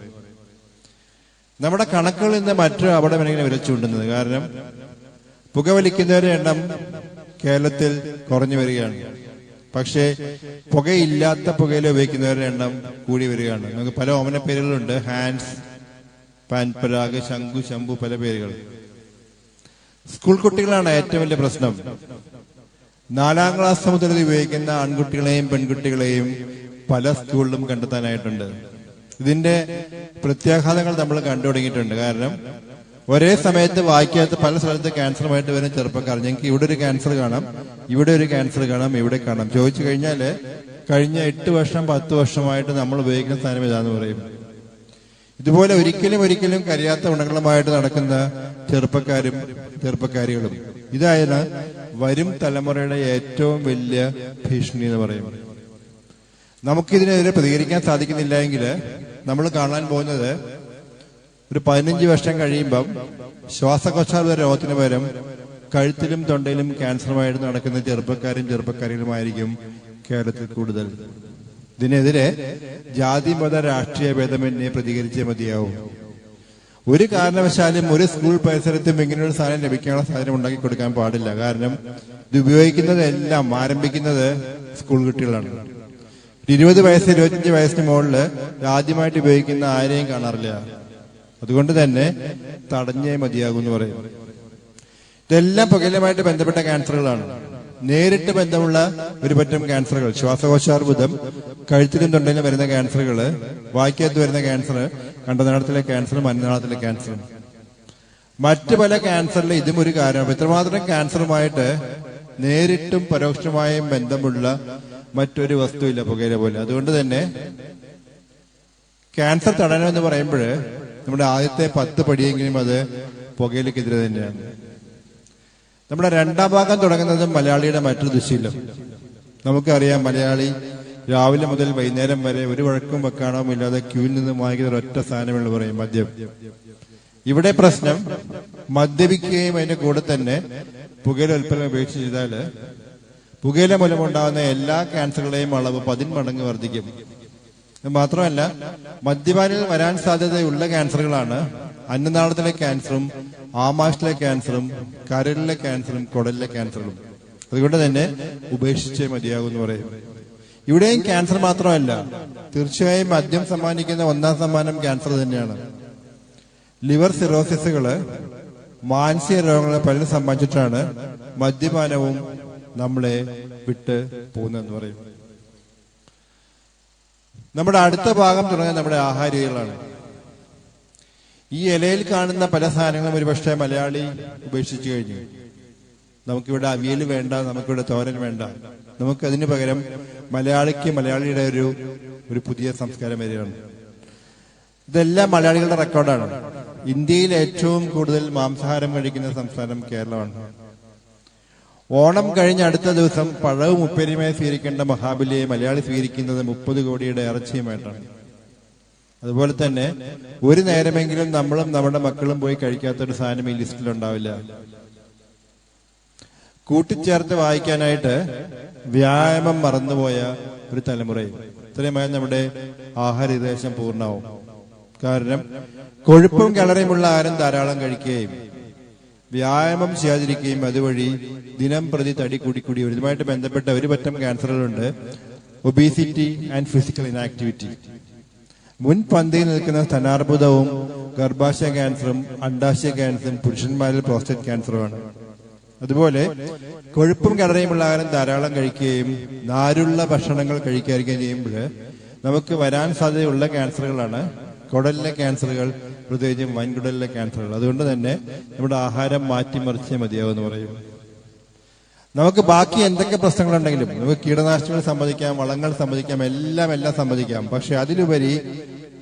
നമ്മുടെ കണക്കുകളിൽ നിന്ന് മറ്റു അവിടെ വേണമെങ്കിൽ വിരച്ചുകൊണ്ടുന്നത്. കാരണം പുകവലിക്കുന്നവരുടെ എണ്ണം കേരളത്തിൽ കുറഞ്ഞു വരികയാണ്. പക്ഷേ പുകയില്ലാത്ത പുകയില ഉപയോഗിക്കുന്നവരുടെ എണ്ണം കൂടി വരികയാണ്. നമുക്ക് പല ഓമന പേരുകളുണ്ട്. ഹാൻസ്, പാൻപരാഗ്, ശംഖു, ശംഭു, പല പേരുകൾ. സ്കൂൾ കുട്ടികളാണ് ഏറ്റവും വലിയ പ്രശ്നം. 4-ാം ക്ലാസ് മുതൽ ഉപയോഗിക്കുന്ന ആൺകുട്ടികളെയും പെൺകുട്ടികളെയും പല സ്കൂളിലും കണ്ടെത്താനായിട്ടുണ്ട്. ഇതിന്റെ പ്രത്യാഘാതങ്ങൾ നമ്മൾ കണ്ടു തുടങ്ങിയിട്ടുണ്ട്. കാരണം ഒരേ സമയത്ത് വായിക്കാത്ത പല സ്ഥലത്ത് ക്യാൻസറുമായിട്ട് വരുന്ന ചെറുപ്പക്കാർ, ഞങ്ങൾക്ക് ഇവിടെ ഒരു ക്യാൻസർ കാണാം, ഇവിടെ ഒരു ക്യാൻസർ കാണാം, ഇവിടെ കാണാം. ചോദിച്ചു കഴിഞ്ഞാല് കഴിഞ്ഞ 8 വർഷം 10 വർഷമായിട്ട് നമ്മൾ ഉപയോഗിക്കുന്ന സാധനം ഇതാന്ന് പറയും. ഇതുപോലെ ഒരിക്കലും കരിയാത്ത ഉണകളുമായിട്ട് നടക്കുന്ന ചെറുപ്പക്കാരികളും ഇതായത് വരും തലമുറയുടെ ഏറ്റവും വലിയ ഭീഷണി എന്ന് പറയും. നമുക്കിതിനെതിരെ പ്രതികരിക്കാൻ സാധിക്കുന്നില്ല എങ്കിൽ നമ്മൾ കാണാൻ പോകുന്നത് ഒരു 15 വർഷം കഴിയുമ്പം ശ്വാസകോശാർബുദ രോഗത്തിന് പകരം കഴുത്തിലും തൊണ്ടയിലും ക്യാൻസറുമായിട്ട് നടക്കുന്ന ചെറുപ്പക്കാരികളുമായിരിക്കും കേരളത്തിൽ കൂടുതൽ. ഇതിനെതിരെ ജാതി മത രാഷ്ട്രീയ ഭേദമന്യേ പ്രതികരിച്ചേ മതിയാവും. ഒരു കാരണവശാലും ഒരു സ്കൂൾ പരിസരത്തും ഇങ്ങനെയൊരു സാധനം ലഭിക്കാനുള്ള സാധനം ഉണ്ടാക്കി കൊടുക്കാൻ പാടില്ല. കാരണം ഇത് ഉപയോഗിക്കുന്നതെല്ലാം ആരംഭിക്കുന്നത് സ്കൂൾ കുട്ടികളാണ്. 20 വയസ്സ് 25 വയസ്സിന് മുകളിൽ ആദ്യമായിട്ട് ഉപയോഗിക്കുന്ന ആരെയും കാണാറില്ല. അതുകൊണ്ട് തന്നെ തടഞ്ഞേ മതിയാകും എന്ന് പറയും. ഇതെല്ലാം പുകയിലുമായിട്ട് ബന്ധപ്പെട്ട ക്യാൻസറുകളാണ്. നേരിട്ട് ബന്ധമുള്ള ഒരു പറ്റം ക്യാൻസറുകൾ, ശ്വാസകോശാർബുദം, കഴുത്തിലും തൊണ്ടയിലും വരുന്ന ക്യാൻസറുകൾ, വായ്ക്കകത്ത് വരുന്ന ക്യാൻസർ, കണ്ടനാളത്തിലെ ക്യാൻസർ, മഞ്ഞനാളത്തിലെ ക്യാൻസർ, മറ്റു പല ക്യാൻസറിൽ ഇതും ഒരു കാരണമാണ്. ഇത്രമാത്രം ക്യാൻസറുമായിട്ട് നേരിട്ടും പരോക്ഷമായും ബന്ധമുള്ള മറ്റൊരു വസ്തുവില്ല പുകയില പോലെ. അതുകൊണ്ട് തന്നെ ക്യാൻസർ തടയണമെന്ന് പറയുമ്പോൾ നമ്മുടെ ആദ്യത്തെ 10 പടിയെങ്കിലും അത് പുകയിലക്കെതിരെ തന്നെയാണ്. നമ്മുടെ 2ാം ഭാഗം തുടങ്ങുന്നത് മലയാളിയുടെ മറ്റൊരു ദുശീലം. നമുക്കറിയാം, മലയാളി രാവിലെ മുതൽ വൈകുന്നേരം വരെ ഒരു വഴക്കും വെക്കാണവും ഇല്ലാതെ ക്യൂവിൽ നിന്ന് വാങ്ങിക്കുന്ന ഒരൊറ്റ സാധനമെന്ന് പറയും, മദ്യം. ഇവിടെ പ്രശ്നം മദ്യപിക്കുകയും അതിന്റെ കൂടെ തന്നെ പുകയില ഉൽപ്പന്നം ഉപേക്ഷിച്ച് ചെയ്താല് പുകയില മൂലമുണ്ടാകുന്ന എല്ലാ ക്യാൻസറുകളെയും അളവ് 10 മടങ്ങ് വർദ്ധിക്കും. മാത്രമല്ല, മദ്യപാനിൽ വരാൻ സാധ്യതയുള്ള ക്യാൻസറുകളാണ് അന്നനാളത്തിലെ ക്യാൻസറും, ആമാശയത്തിലെ ക്യാൻസറും, കരളിലെ ക്യാൻസറും, കുടലിലെ ക്യാൻസറും. അതുകൊണ്ട് തന്നെ ഉപേക്ഷിച്ചേ മതിയാകും എന്ന് പറയും. ഇവിടെയും ക്യാൻസർ മാത്രമല്ല, തീർച്ചയായും മദ്യം സമ്മാനിക്കുന്ന ഒന്നാം സമ്മാനം ക്യാൻസർ തന്നെയാണ്. ലിവർ സിറോസിസുകള്, മാനസിക രോഗങ്ങളെ പലരും സമ്മാനിച്ചിട്ടാണ് മദ്യപാനവും നമ്മളെ വിട്ട് പോകുന്നതെന്ന് പറയും. നമ്മുടെ അടുത്ത ഭാഗം തുടങ്ങുന്നത് നമ്മുടെ ആഹാരങ്ങളാണ്. ഈ ഇലയിൽ കാണുന്ന പല സാധനങ്ങളും ഒരുപക്ഷെ മലയാളി ഉപേക്ഷിച്ചു കഴിഞ്ഞു. നമുക്കിവിടെ അവിയൽ വേണ്ട, നമുക്കിവിടെ തോരൻ വേണ്ട, നമുക്കതിന് പകരം മലയാളിയുടെ ഒരു പുതിയ സംസ്കാരം വരികയാണ്. ഇതെല്ലാം മലയാളികളുടെ റെക്കോർഡാണ്. ഇന്ത്യയിൽ ഏറ്റവും കൂടുതൽ മാംസാഹാരം കഴിക്കുന്ന സംസ്ഥാനം കേരളമാണ്. ഓണം കഴിഞ്ഞ അടുത്ത ദിവസം പഴവും ഉപ്പേരിയുമായി സ്വീകരിക്കേണ്ട മഹാബലിയെ മലയാളി സ്വീകരിക്കുന്നത് 30 കോടിയുടെ ഇറച്ചിയുമായിട്ടാണ്. അതുപോലെ തന്നെ ഒരു നേരമെങ്കിലും നമ്മളും നമ്മുടെ മക്കളും പോയി കഴിക്കാത്തൊരു സാധനം ഈ ലിസ്റ്റിലുണ്ടാവില്ല. കൂട്ടിച്ചേർത്ത് വായിക്കാനായിട്ട് വ്യായാമം മറന്നുപോയ ഒരു തലമുറയും ഇത്രയുമായി നമ്മുടെ ആഹാര നിർദ്ദേശം പൂർണ്ണമാവും. കാരണം കൊഴുപ്പും കളറിയുമുള്ള ആഹാരം ധാരാളം കഴിക്കുകയും വ്യായാമം ചെയ്യാതിരിക്കുകയും അതുവഴി ദിനം പ്രതി തടി കൂടിക്കൂടി ഇതുമായിട്ട് ബന്ധപ്പെട്ട ഒരു പറ്റം ക്യാൻസറുകളുണ്ട്. Obesity and physical inactivity. മുൻപന്തിയിൽ നിൽക്കുന്ന സ്തനാർബുദവും ഗർഭാശയ ക്യാൻസറും അണ്ഡാശയ ക്യാൻസറും പുരുഷന്മാരിൽ പ്രോസ്റ്റേറ്റ് ക്യാൻസറുമാണ്. അതുപോലെ കൊഴുപ്പും കളറിയുമുള്ള ആഹാരം ധാരാളം കഴിക്കുകയും നാരുള്ള ഭക്ഷണങ്ങൾ കഴിക്കുകയും ചെയ്യുമ്പോൾ നമുക്ക് വരാൻ സാധ്യതയുള്ള ക്യാൻസറുകളാണ് കുടലിലെ ക്യാൻസറുകൾ, പ്രത്യേകിച്ചും വൻകുടലിലെ ക്യാൻസറുകൾ. അതുകൊണ്ട് തന്നെ നമ്മുടെ ആഹാരം മാറ്റിമറിച്ചേ മതിയാവുമെന്ന് പറയും. നമുക്ക് ബാക്കി എന്തൊക്കെ പ്രശ്നങ്ങളുണ്ടെങ്കിലും നമുക്ക് കീടനാശിനികൾ സമ്മതിക്കാം, വളങ്ങൾ സമ്മതിക്കാം, എല്ലാം സമ്മതിക്കാം. പക്ഷെ അതിലുപരി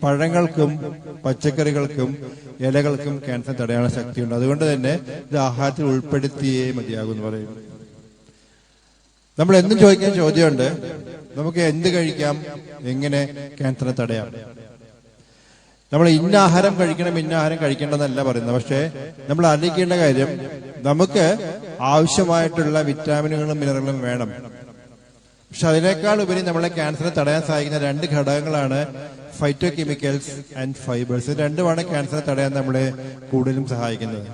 പഴങ്ങൾക്കും പച്ചക്കറികൾക്കും ഇലകൾക്കും ക്യാൻസർ തടയാനുള്ള ശക്തിയുണ്ട്. അതുകൊണ്ട് തന്നെ ഇത് ആഹാരത്തിൽ ഉൾപ്പെടുത്തിയേ മതിയാകും എന്ന് പറയും. നമ്മൾ എന്നും ചോദിക്കുന്ന ചോദ്യമുണ്ട്, നമുക്ക് എന്ത് കഴിക്കാം, എങ്ങനെ ക്യാൻസറിനെ തടയാം? നമ്മൾ ഇന്ന ആഹാരം കഴിക്കണം, ഇന്ന ആഹാരം കഴിക്കേണ്ടതെന്നല്ല പറയുന്നത്. പക്ഷെ നമ്മൾ അറിയിക്കേണ്ട കാര്യം, നമുക്ക് ആവശ്യമായിട്ടുള്ള വിറ്റാമിനുകളും മിനറലും വേണം. പക്ഷെ അതിനേക്കാൾ ഉപരി നമ്മളെ ക്യാൻസറിനെ തടയാൻ സഹായിക്കുന്ന 2 ഘടകങ്ങളാണ് ഫൈറ്റോ കെമിക്കൽസ് ആൻഡ് ഫൈബേഴ്സ്. ഇത് രണ്ടുമാണ് ക്യാൻസറെ തടയാൻ നമ്മളെ കൂടുതലും സഹായിക്കുന്നത്.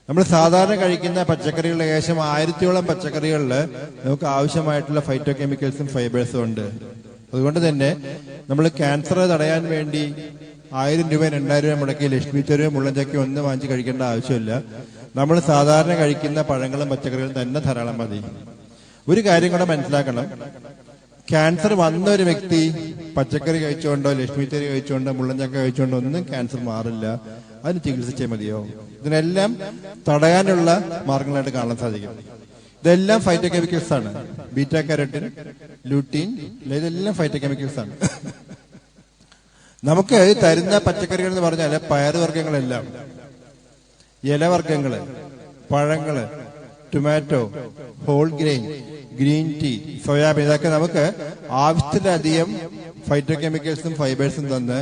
നമ്മൾ സാധാരണ കഴിക്കുന്ന പച്ചക്കറികളിൽ ഏകദേശം 1000ഓളം പച്ചക്കറികളിൽ നമുക്ക് ആവശ്യമായിട്ടുള്ള ഫൈറ്റോ കെമിക്കൽസും ഫൈബേഴ്സും ഉണ്ട്. അതുകൊണ്ട് തന്നെ നമ്മൾ ക്യാൻസറെ തടയാൻ വേണ്ടി 1000 രൂപ 2000 രൂപ മുടക്കി ലക്ഷ്മി തരുവും മുള്ളൻചക്കയും ഒന്നും വാങ്ങിച്ച് കഴിക്കേണ്ട ആവശ്യമില്ല. നമ്മൾ സാധാരണ കഴിക്കുന്ന പഴങ്ങളും പച്ചക്കറികളും തന്നെ ധാരാളം മതി. ഒരു കാര്യം കൂടെ മനസ്സിലാക്കണം, ക്യാൻസർ വന്ന ഒരു വ്യക്തി പച്ചക്കറി കഴിച്ചുകൊണ്ടോ ലക്ഷ്മി തരി കഴിച്ചുകൊണ്ടോ മുള്ളൻചക്ക കഴിച്ചുകൊണ്ടോ ഒന്നും ക്യാൻസർ മാറില്ല. അതിന് ചികിത്സിച്ചേ മതിയോ? ഇതിനെല്ലാം തടയാനുള്ള മാർഗങ്ങളായിട്ട് കാണാൻ സാധിക്കും. ഇതെല്ലാം ഫൈറ്റോ കെമിക്കൽസ് ആണ്. ബീറ്റ കാരോട്ടിൻ, ലൂട്ടീൻ, ഇതെല്ലാം ഫൈറ്റോ കെമിക്കൽസ് ആണ്. നമുക്ക് തരുന്ന പച്ചക്കറികൾ എന്ന് പറഞ്ഞാൽ പയറുവർഗ്ഗങ്ങളെല്ലാം, ഇലവർഗ്ഗങ്ങള്, പഴങ്ങള്, tomato, whole grain, green tea, soybean, ഇതൊക്കെ നമുക്ക് ആവശ്യത്തിലധികം ഫൈറ്റോ കെമിക്കൽസും ഫൈബേഴ്സും തന്ന്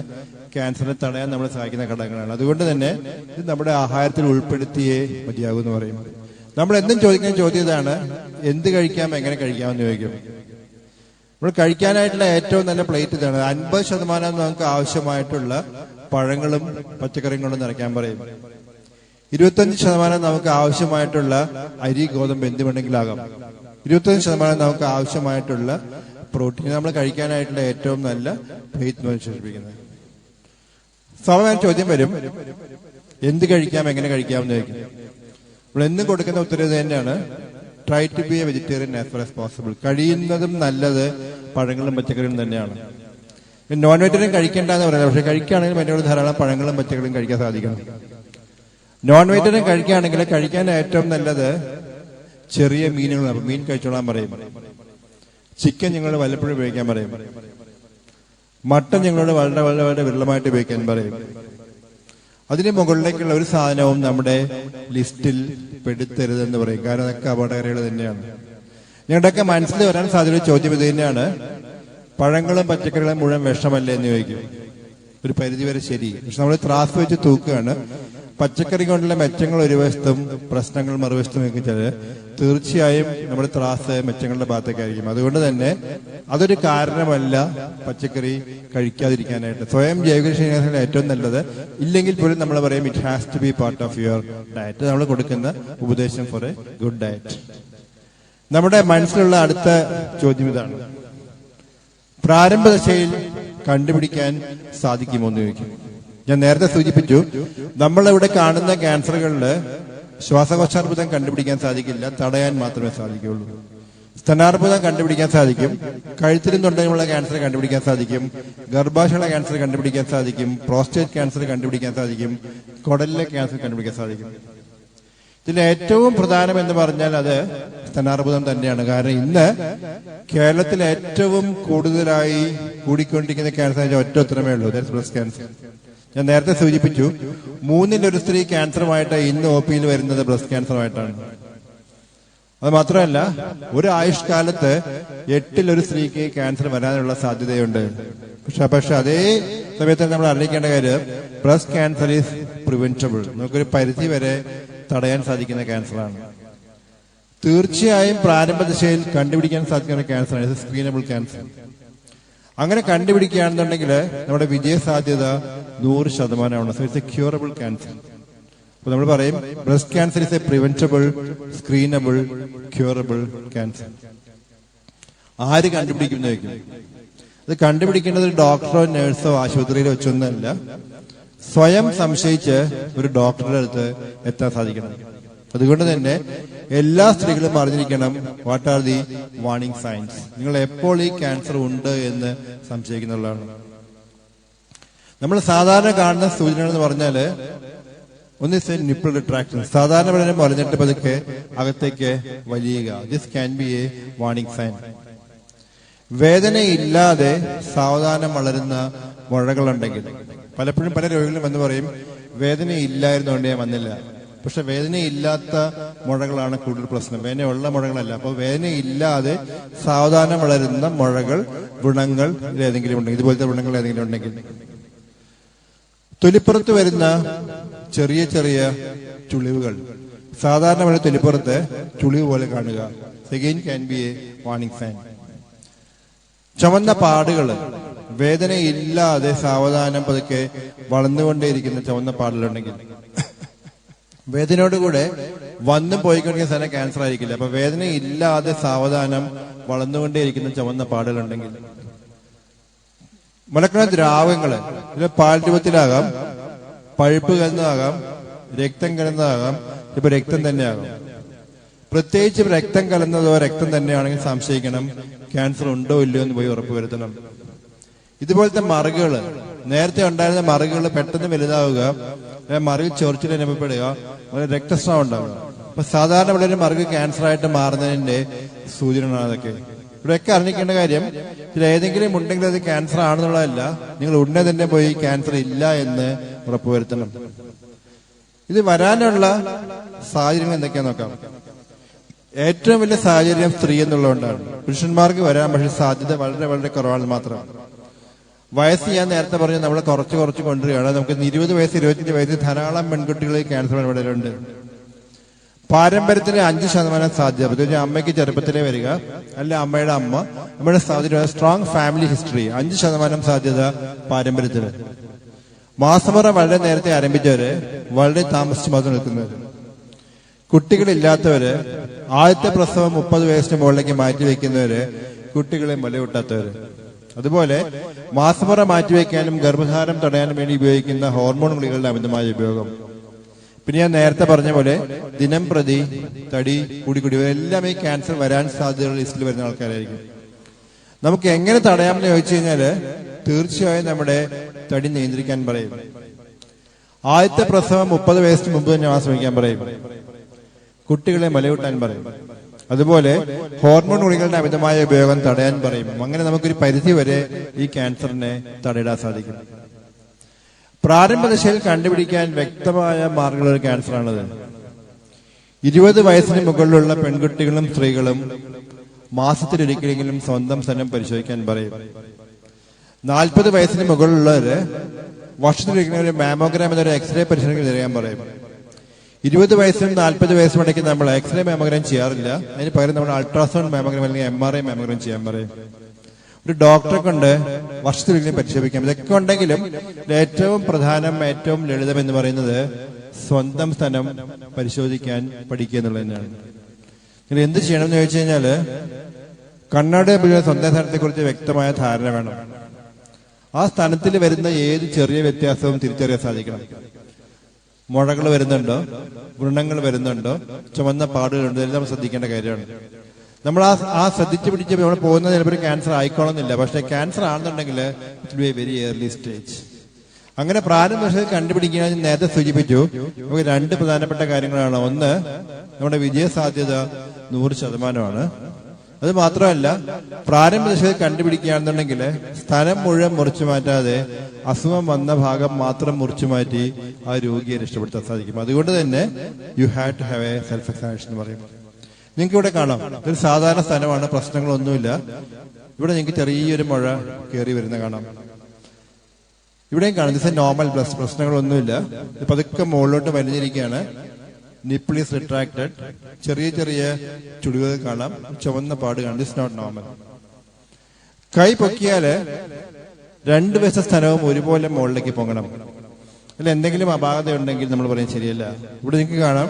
ക്യാൻസറിനെ തടയാൻ നമ്മളെ സഹായിക്കുന്ന ഘടകങ്ങളാണ്. അതുകൊണ്ട് തന്നെ ഇത് നമ്മുടെ ആഹാരത്തിൽ ഉൾപ്പെടുത്തിയേ മതിയാകും എന്ന് പറയും. നമ്മൾ എന്നും ചോദിക്കുന്ന ചോദ്യം ഇതാണ്, എന്ത് കഴിക്കാം, എങ്ങനെ കഴിക്കാമെന്ന് ചോദിക്കും. നമ്മൾ കഴിക്കാനായിട്ടുള്ള ഏറ്റവും നല്ല പ്ലേറ്റ് ഇതാണ്. 50% നമുക്ക് ആവശ്യമായിട്ടുള്ള പഴങ്ങളും പച്ചക്കറികളും നിറയ്ക്കാൻ പറയും. 25% നമുക്ക് ആവശ്യമായിട്ടുള്ള അരി, ഗോതമ്പ് എന്തുവേണ്ടെങ്കിലാകാം. 25% നമുക്ക് ആവശ്യമായിട്ടുള്ള പ്രോട്ടീൻ നമ്മൾ കഴിക്കാനായിട്ടുള്ള ഏറ്റവും നല്ല പ്ലേറ്റ് എന്ന് വിശേഷിപ്പിക്കുന്നത്. സ്വാഭാവിക ചോദ്യം വരും, എന്ത് കഴിക്കാം, എങ്ങനെ കഴിക്കാമെന്ന് ചോദിക്കും. നമ്മൾ എന്നും കൊടുക്കുന്ന ഉത്തരവ് തന്നെയാണ്, try to be a vegetarian as far as possible. കഴിയുന്നതും നല്ലത് പഴങ്ങളും പച്ചക്കറികളും തന്നെയാണ്. നോൺ വെജിറ്റേറിയൻ കഴിക്കേണ്ടെന്ന് പറയുന്നത്, പക്ഷെ കഴിക്കുകയാണെങ്കിൽ എന്നോട് ധാരാളം പഴങ്ങളും പച്ചക്കറികളും കഴിക്കാൻ സാധിക്കണം. നോൺ വെജിറ്റേറിയൻ കഴിക്കുകയാണെങ്കിൽ കഴിക്കാൻ ഏറ്റവും നല്ലത് ചെറിയ മീനുകളാണ്. മീൻ കഴിച്ചോളാൻ പറയും. ചിക്കൻ ഞങ്ങളോട് വല്ലപ്പോഴും ഉപയോഗിക്കാൻ പറയും. മട്ടൻ ഞങ്ങളോട് വളരെ വളരെ വളരെ വിരളമായിട്ട് ഉപയോഗിക്കാൻ പറയും. അതിന് മുകളിലേക്കുള്ള ഒരു സാധനവും നമ്മുടെ ലിസ്റ്റിൽ പെടുത്തരുതെന്ന് പറയും. കാരണം അതൊക്കെ അപകടകാരികൾ തന്നെയാണ്. ഞങ്ങളുടെയൊക്കെ മനസ്സിൽ വരാൻ സാധ്യതയുള്ള ചോദ്യം ഇത് തന്നെയാണ്, പഴങ്ങളും പച്ചക്കറികളും മുഴുവൻ വിഷമല്ലേ എന്ന് ചോദിക്കും. ഒരു പരിധിവരെ ശരി. പക്ഷെ നമ്മൾ ത്രാസ് വെച്ച് തൂക്കുകയാണ്. പച്ചക്കറി കൊണ്ടുള്ള മെച്ചങ്ങൾ ഒരു വശത്തും പ്രശ്നങ്ങൾ മറുവശത്തും വെച്ചാൽ തീർച്ചയായും നമ്മുടെ ത്രാസ് മെച്ചങ്ങളുടെ ഭാഗത്തേക്കായിരിക്കും. അതുകൊണ്ട് തന്നെ അതൊരു കാരണമല്ല പച്ചക്കറി കഴിക്കാതിരിക്കാനായിട്ട്. സ്വയം ജൈവകൃഷി ഏറ്റവും നല്ലത്. ഇല്ലെങ്കിൽ പോലും നമ്മൾ പറയും it has to be part of your diet. നമ്മൾ കൊടുക്കുന്ന ഉപദേശം ഫോർ എ ഗുഡ് ഡയറ്റ്. നമ്മുടെ മനസ്സിലുള്ള അടുത്ത ചോദ്യം ഇതാണ്, പ്രാരംഭ ദശയിൽ കണ്ടുപിടിക്കാൻ സാധിക്കുമോ എന്ന് ചോദിക്കും. ഞാൻ നേരത്തെ സൂചിപ്പിച്ചു, നമ്മളിവിടെ കാണുന്ന ക്യാൻസറുകളിൽ ശ്വാസകോശാർബുദം കണ്ടുപിടിക്കാൻ സാധിക്കില്ല, തടയാൻ മാത്രമേ സാധിക്കുകയുള്ളൂ. സ്തനാർബുദം കണ്ടുപിടിക്കാൻ സാധിക്കും, കഴുത്തിലും തൊണ്ടയിലുമുള്ള ക്യാൻസർ കണ്ടുപിടിക്കാൻ സാധിക്കും, ഗർഭാശയമുള്ള ക്യാൻസർ കണ്ടുപിടിക്കാൻ സാധിക്കും, പ്രോസ്റ്റേറ്റ് ക്യാൻസർ കണ്ടുപിടിക്കാൻ സാധിക്കും, കുടലിലെ ക്യാൻസർ കണ്ടുപിടിക്കാൻ സാധിക്കും. ഇതിൽ ഏറ്റവും പ്രധാനം എന്ന് പറഞ്ഞാൽ അത് സ്തനാർബുദം തന്നെയാണ്. കാരണം ഇന്ന് കേരളത്തിൽ ഏറ്റവും കൂടുതലായി കൂടിക്കൊണ്ടിരിക്കുന്ന ക്യാൻസർ ഒറ്റ ഉത്തരമേ ഉള്ളൂ, ബ്രസ്റ്റ് ക്യാൻസർ. ഞാൻ നേരത്തെ സൂചിപ്പിച്ചു, 3-ൽ 1 സ്ത്രീ ക്യാൻസറുമായിട്ട് ഇന്ന് OP-യിൽ വരുന്നത് ബ്രസ്റ്റ് ക്യാൻസറുമായിട്ടാണ്. അത് മാത്രമല്ല, ഒരു ആയുഷ്കാലത്ത് 8-ൽ 1 സ്ത്രീക്ക് ക്യാൻസർ വരാനുള്ള സാധ്യതയുണ്ട്. പക്ഷെ അതേ സമയത്ത് നമ്മൾ അറിയിക്കേണ്ട കാര്യം, ബ്രസ്റ്റ് ക്യാൻസർ ഈസ് പ്രിവെന്റബിൾ. നമുക്കൊരു പരിധി വരെ തടയാൻ സാധിക്കുന്ന ക്യാൻസറാണ്. തീർച്ചയായും പ്രാരംഭ ദശയിൽ കണ്ടുപിടിക്കാൻ സാധിക്കുന്ന ക്യാൻസറാണ് സ്ക്രീനബിൾ ക്യാൻസർ. അങ്ങനെ കണ്ടുപിടിക്കുകയാണെന്നുണ്ടെങ്കിൽ നമ്മുടെ വിജയ സാധ്യത 100%. So it's a curable cancer. അപ്പൊ നമ്മൾ പറയും breast cancer is a preventable, screenable, curable cancer. ആര് കണ്ടുപിടിക്കുന്നതായിരിക്കും? അത് കണ്ടുപിടിക്കേണ്ടത് ഒരു ഡോക്ടറോ നഴ്സോ ആശുപത്രിയിലോ വെച്ചൊന്നല്ല, സ്വയം സംശയിച്ച് ഒരു ഡോക്ടറുടെ അടുത്ത് എത്താൻ സാധിക്കണം. അതുകൊണ്ട് തന്നെ എല്ലാ സ്ത്രീകളും അറിഞ്ഞിരിക്കണം what are the warning signs. നിങ്ങൾ എപ്പോൾ ഈ ക്യാൻസർ ഉണ്ട് എന്ന് സംശയിക്കുന്നുള്ളതാണ്. നമ്മൾ സാധാരണ കാണുന്ന സൂചനകൾ എന്ന് പറഞ്ഞാല് ഒന്ന് നിപ്പിൾ റിട്രാക്ഷൻ, സാധാരണ വളരെ മുലഞ്ഞിട്ട് പതുക്കെ അകത്തേക്ക് വലിയുക. This can be a warning sign. വേദനയില്ലാതെ സാവധാനം വളരുന്ന മുഴകളുണ്ടെങ്കിൽ, പലപ്പോഴും പല രോഗികളും എന്ന് പറയും വേദനയില്ലായിരുന്നുകൊണ്ട് ഞാൻ വന്നില്ല. പക്ഷെ വേദനയില്ലാത്ത മുഴകളാണ് കൂടുതൽ പ്രശ്നം, വേദനയുള്ള മുഴകളല്ല. അപ്പോൾ വേദനയില്ലാതെ സാവധാനം വളരുന്ന മുഴകൾ, വ്രണങ്ങൾ ഏതെങ്കിലും ഉണ്ടെങ്കിൽ, ഇതുപോലത്തെ വ്രണങ്ങൾ ഏതെങ്കിലും ഉണ്ടെങ്കിൽ, തൊലിപ്പുറത്ത് വരുന്ന ചെറിയ ചെറിയ ചുളിവുകൾ, സാധാരണ പോലെ തൊലിപ്പുറത്ത് ചുളിവ് പോലെ കാണുക, again can be a warning sign. ചുവന്ന പാടുകൾ, വേദനയില്ലാതെ സാവധാനം പതുക്കെ വളർന്നുകൊണ്ടേയിരിക്കുന്ന ചുവന്ന പാടുകളുണ്ടെങ്കിൽ, വേദനയോടുകൂടെ വന്നും പോയിക്കൊണ്ടിരിക്കുന്ന സ്ഥലം ക്യാൻസർ ആയിരിക്കില്ല. അപ്പൊ വേദനയില്ലാതെ സാവധാനം വളർന്നുകൊണ്ടേയിരിക്കുന്ന ചുവന്ന പാടുകളുണ്ടെങ്കിൽ, മുലക്കണ ദ്രാവകങ്ങള് ഇത് പാൽ രൂപത്തിലാകാം, പഴുപ്പ് കലർന്നതാകാം, രക്തം കലർന്നതാകാം, ഇപ്പൊ രക്തം തന്നെയാകാം. പ്രത്യേകിച്ച് രക്തം കലർന്നതോ രക്തം തന്നെയാണെങ്കിൽ സംശയിക്കണം, ക്യാൻസർ ഉണ്ടോ ഇല്ലയോ എന്ന് പോയി ഉറപ്പുവരുത്തണം. ഇതുപോലത്തെ മറുകൾ, നേരത്തെ ഉണ്ടായിരുന്ന മറുകൾ പെട്ടെന്ന് വലുതാവുക, മറുകിൽ ചൊറിച്ചിൽ അനുഭവപ്പെടുക, രക്തസ്രാവം ഉണ്ടാവുക. അപ്പൊ സാധാരണ വളരെ മറുക് ക്യാൻസർ ആയിട്ട് മാറുന്നതിന്റെ സൂചനകളാണ് അതൊക്കെ. ഇവിടെയൊക്കെ അറിഞ്ഞിക്കേണ്ട കാര്യം, ഇതിൽ ഏതെങ്കിലും ഉണ്ടെങ്കിൽ അത് ക്യാൻസർ ആണെന്നുള്ളതല്ല, നിങ്ങൾ ഉടനെ തന്നെ പോയി ക്യാൻസർ ഇല്ല എന്ന് ഉറപ്പുവരുത്തണം. ഇത് വരാനുള്ള സാഹചര്യങ്ങൾ എന്തൊക്കെയാന്ന് നോക്കാം. ഏറ്റവും വലിയ സാഹചര്യം സ്ത്രീ എന്നുള്ളതുകൊണ്ടാണ്. പുരുഷന്മാർക്ക് വരാൻ പക്ഷേ സാധ്യത വളരെ വളരെ കുറവാണ് മാത്രം. വയസ്സ് ഞാൻ നേരത്തെ പറഞ്ഞു നമ്മൾ കുറച്ച് കൊണ്ടുവരികയാണ്. നമുക്ക് 20 വയസ്സ് 25 വയസ്സ് ധാരാളം പെൺകുട്ടികളിൽ ക്യാൻസർ ഇടപെടലുണ്ട്. പാരമ്പര്യത്തിന് 5% സാധ്യത. പ്രത്യേകിച്ച് അമ്മയ്ക്ക് ചെറുപ്പത്തിലേ വരിക, അല്ല അമ്മയുടെ അമ്മ, അമ്മയുടെ സാധ്യത, സ്ട്രോങ് ഫാമിലി ഹിസ്റ്ററി, 5% സാധ്യത പാരമ്പര്യത്തിന്. മാസമുറ വളരെ നേരത്തെ ആരംഭിച്ചവര്, വളരെ താമസിച്ച് മാത്രം നിൽക്കുന്നവര്, കുട്ടികളില്ലാത്തവര്, ആദ്യത്തെ പ്രസവം 30 വയസ്സിന് മുകളിലേക്ക് മാറ്റിവെക്കുന്നവര്, കുട്ടികളെ മുലയൂട്ടാത്തവര്, അതുപോലെ മാസമുറ മാറ്റിവെക്കാനും ഗർഭധാരം തടയാനും വേണ്ടി ഉപയോഗിക്കുന്ന ഹോർമോൺ ഗുളികളുടെ അമിതമായ ഉപയോഗം, പിന്നെ ഞാൻ നേരത്തെ പറഞ്ഞ പോലെ ദിനം പ്രതി തടി കൂടി എല്ലാം ഈ ക്യാൻസർ വരാൻ സാധ്യതയുള്ള ലിസ്റ്റിൽ വരുന്ന ആൾക്കാരായിരിക്കും. നമുക്ക് എങ്ങനെ തടയാമെന്ന് ചോദിച്ചു കഴിഞ്ഞാല് തീർച്ചയായും നമ്മുടെ തടി നിയന്ത്രിക്കാൻ പറയും. ആദ്യത്തെ പ്രസവം 30 വയസ്സിന് മുമ്പ് തന്നെ ആശ്രമിക്കാൻ പറയും. കുട്ടികളെ മുലയൂട്ടാൻ പറയും. അതുപോലെ ഹോർമോൺ ഗുളികളുടെ അമിതമായ ഉപയോഗം തടയാൻ പറയും. അങ്ങനെ നമുക്കൊരു പരിധി വരെ ഈ ക്യാൻസറിനെ തടയിടാൻ സാധിക്കും. പ്രാരംഭ ദശയിൽ കണ്ടുപിടിക്കാൻ വ്യക്തമായ മാർഗമുള്ള ഒരു ക്യാൻസറാണത്. 20 വയസ്സിന് മുകളിലുള്ള പെൺകുട്ടികളും സ്ത്രീകളും മാസത്തിലൊരിക്കലെങ്കിലും സ്വന്തം സ്ഥലം പരിശോധിക്കാൻ പറയും. 40 വയസ്സിന് മുകളിലുള്ളവര് വർഷത്തിലൊരിക്കലും ഒരു മാമോഗ്രാം എന്നൊരു എക്സ്റേ പരിശോധന ചെയ്യാൻ പറയും. 20 വയസ്സിനും 40 വയസ്സും ഇടയ്ക്ക് നമ്മൾ എക്സ്റേ മാമോഗ്രാം ചെയ്യാറില്ല. അതിന് പകരം നമ്മൾ അൾട്രാസൗണ്ട് മാമോഗ്രാം അല്ലെങ്കിൽ MRI മാമോഗ്രാം ചെയ്യാൻ പറയും. ഒരു ഡോക്ടറെ കൊണ്ട് വർഷത്തിലൊരിക്കലും പരിശോധിക്കാം. ഇതൊക്കെ ഉണ്ടെങ്കിലും ഏറ്റവും പ്രധാനം, ഏറ്റവും ലളിതം എന്ന് പറയുന്നത് സ്വന്തം സ്ഥലം പരിശോധിക്കാൻ പഠിക്കുക എന്നുള്ളത് തന്നെയാണ്. നിങ്ങൾ എന്ത് ചെയ്യണമെന്ന് ചോദിച്ചു കഴിഞ്ഞാല് കണ്ണാടി ഉപയോഗിക്കുന്ന സ്വന്തം സ്ഥാനത്തെക്കുറിച്ച് വ്യക്തമായ ധാരണ വേണം. ആ സ്ഥാനത്തിൽ വരുന്ന ഏത് ചെറിയ വ്യത്യാസവും തിരിച്ചറിയാൻ സാധിക്കണം. മുഴകൾ വരുന്നുണ്ടോ, വ്രണങ്ങൾ വരുന്നുണ്ടോ, ചുവന്ന പാടുകളുണ്ടോ, എല്ലാം ശ്രദ്ധിക്കേണ്ട കാര്യമാണ്. നമ്മൾ ആ ശ്രദ്ധിച്ചു പിടിച്ച് നമ്മൾ പോകുന്നത് ചിലപ്പോൾ ക്യാൻസർ ആയിക്കോണമെന്നില്ല. പക്ഷെ ക്യാൻസർ ആണെന്നുണ്ടെങ്കിൽ it be A very early stage. അങ്ങനെ പ്രാരംഭ കണ്ടുപിടിക്കാൻ നേരത്തെ സൂചിപ്പിച്ചു. നമുക്ക് രണ്ട് പ്രധാനപ്പെട്ട കാര്യങ്ങളാണ്. ഒന്ന്, നമ്മുടെ വിജയസാധ്യത 100%. അത് മാത്രമല്ല, പ്രാരംഭ ദശയിൽ കണ്ടുപിടിക്കുകയാണെന്നുണ്ടെങ്കിൽ സ്ഥലം മുഴുവൻ മുറിച്ചു മാറ്റാതെ അസുഖം വന്ന ഭാഗം മാത്രം മുറിച്ചു മാറ്റി ആ രോഗിയെ രക്ഷപ്പെടുത്താൻ സാധിക്കും. അതുകൊണ്ട് തന്നെ you have to have a self examination എന്ന് പറയും. നിങ്ങൾക്ക് ഇവിടെ കാണാം, ഇതൊരു സാധാരണ സ്ഥലമാണ്, പ്രശ്നങ്ങളൊന്നുമില്ല. ഇവിടെ നിങ്ങൾക്ക് ചെറിയൊരു മുഴ കയറി വരുന്ന കാണാം. ഇവിടെയും കാണാം, ദിസ് എ നോർമൽ ബ്ലസ്, പ്രശ്നങ്ങളൊന്നുമില്ല. ഇപ്പൊ അതൊക്കെ മുകളിലോട്ട് വലിഞ്ഞിരിക്കുകയാണ്. Nipple is retracted. ചെറിയ ചെറിയ ചുളിവുകൾ കാണാം, ചുവന്ന പാട് കാണാം. This not normal. കൈ പൊക്കിയാല് 2 വശ സ്ഥലവും ഒരുപോലെ മുകളിലേക്ക് പൊങ്ങണം. അല്ല എന്തെങ്കിലും അപാകത ഉണ്ടെങ്കിൽ നമ്മൾ പറയും ശരിയല്ല. ഇവിടെ നിങ്ങൾക്ക് കാണാം,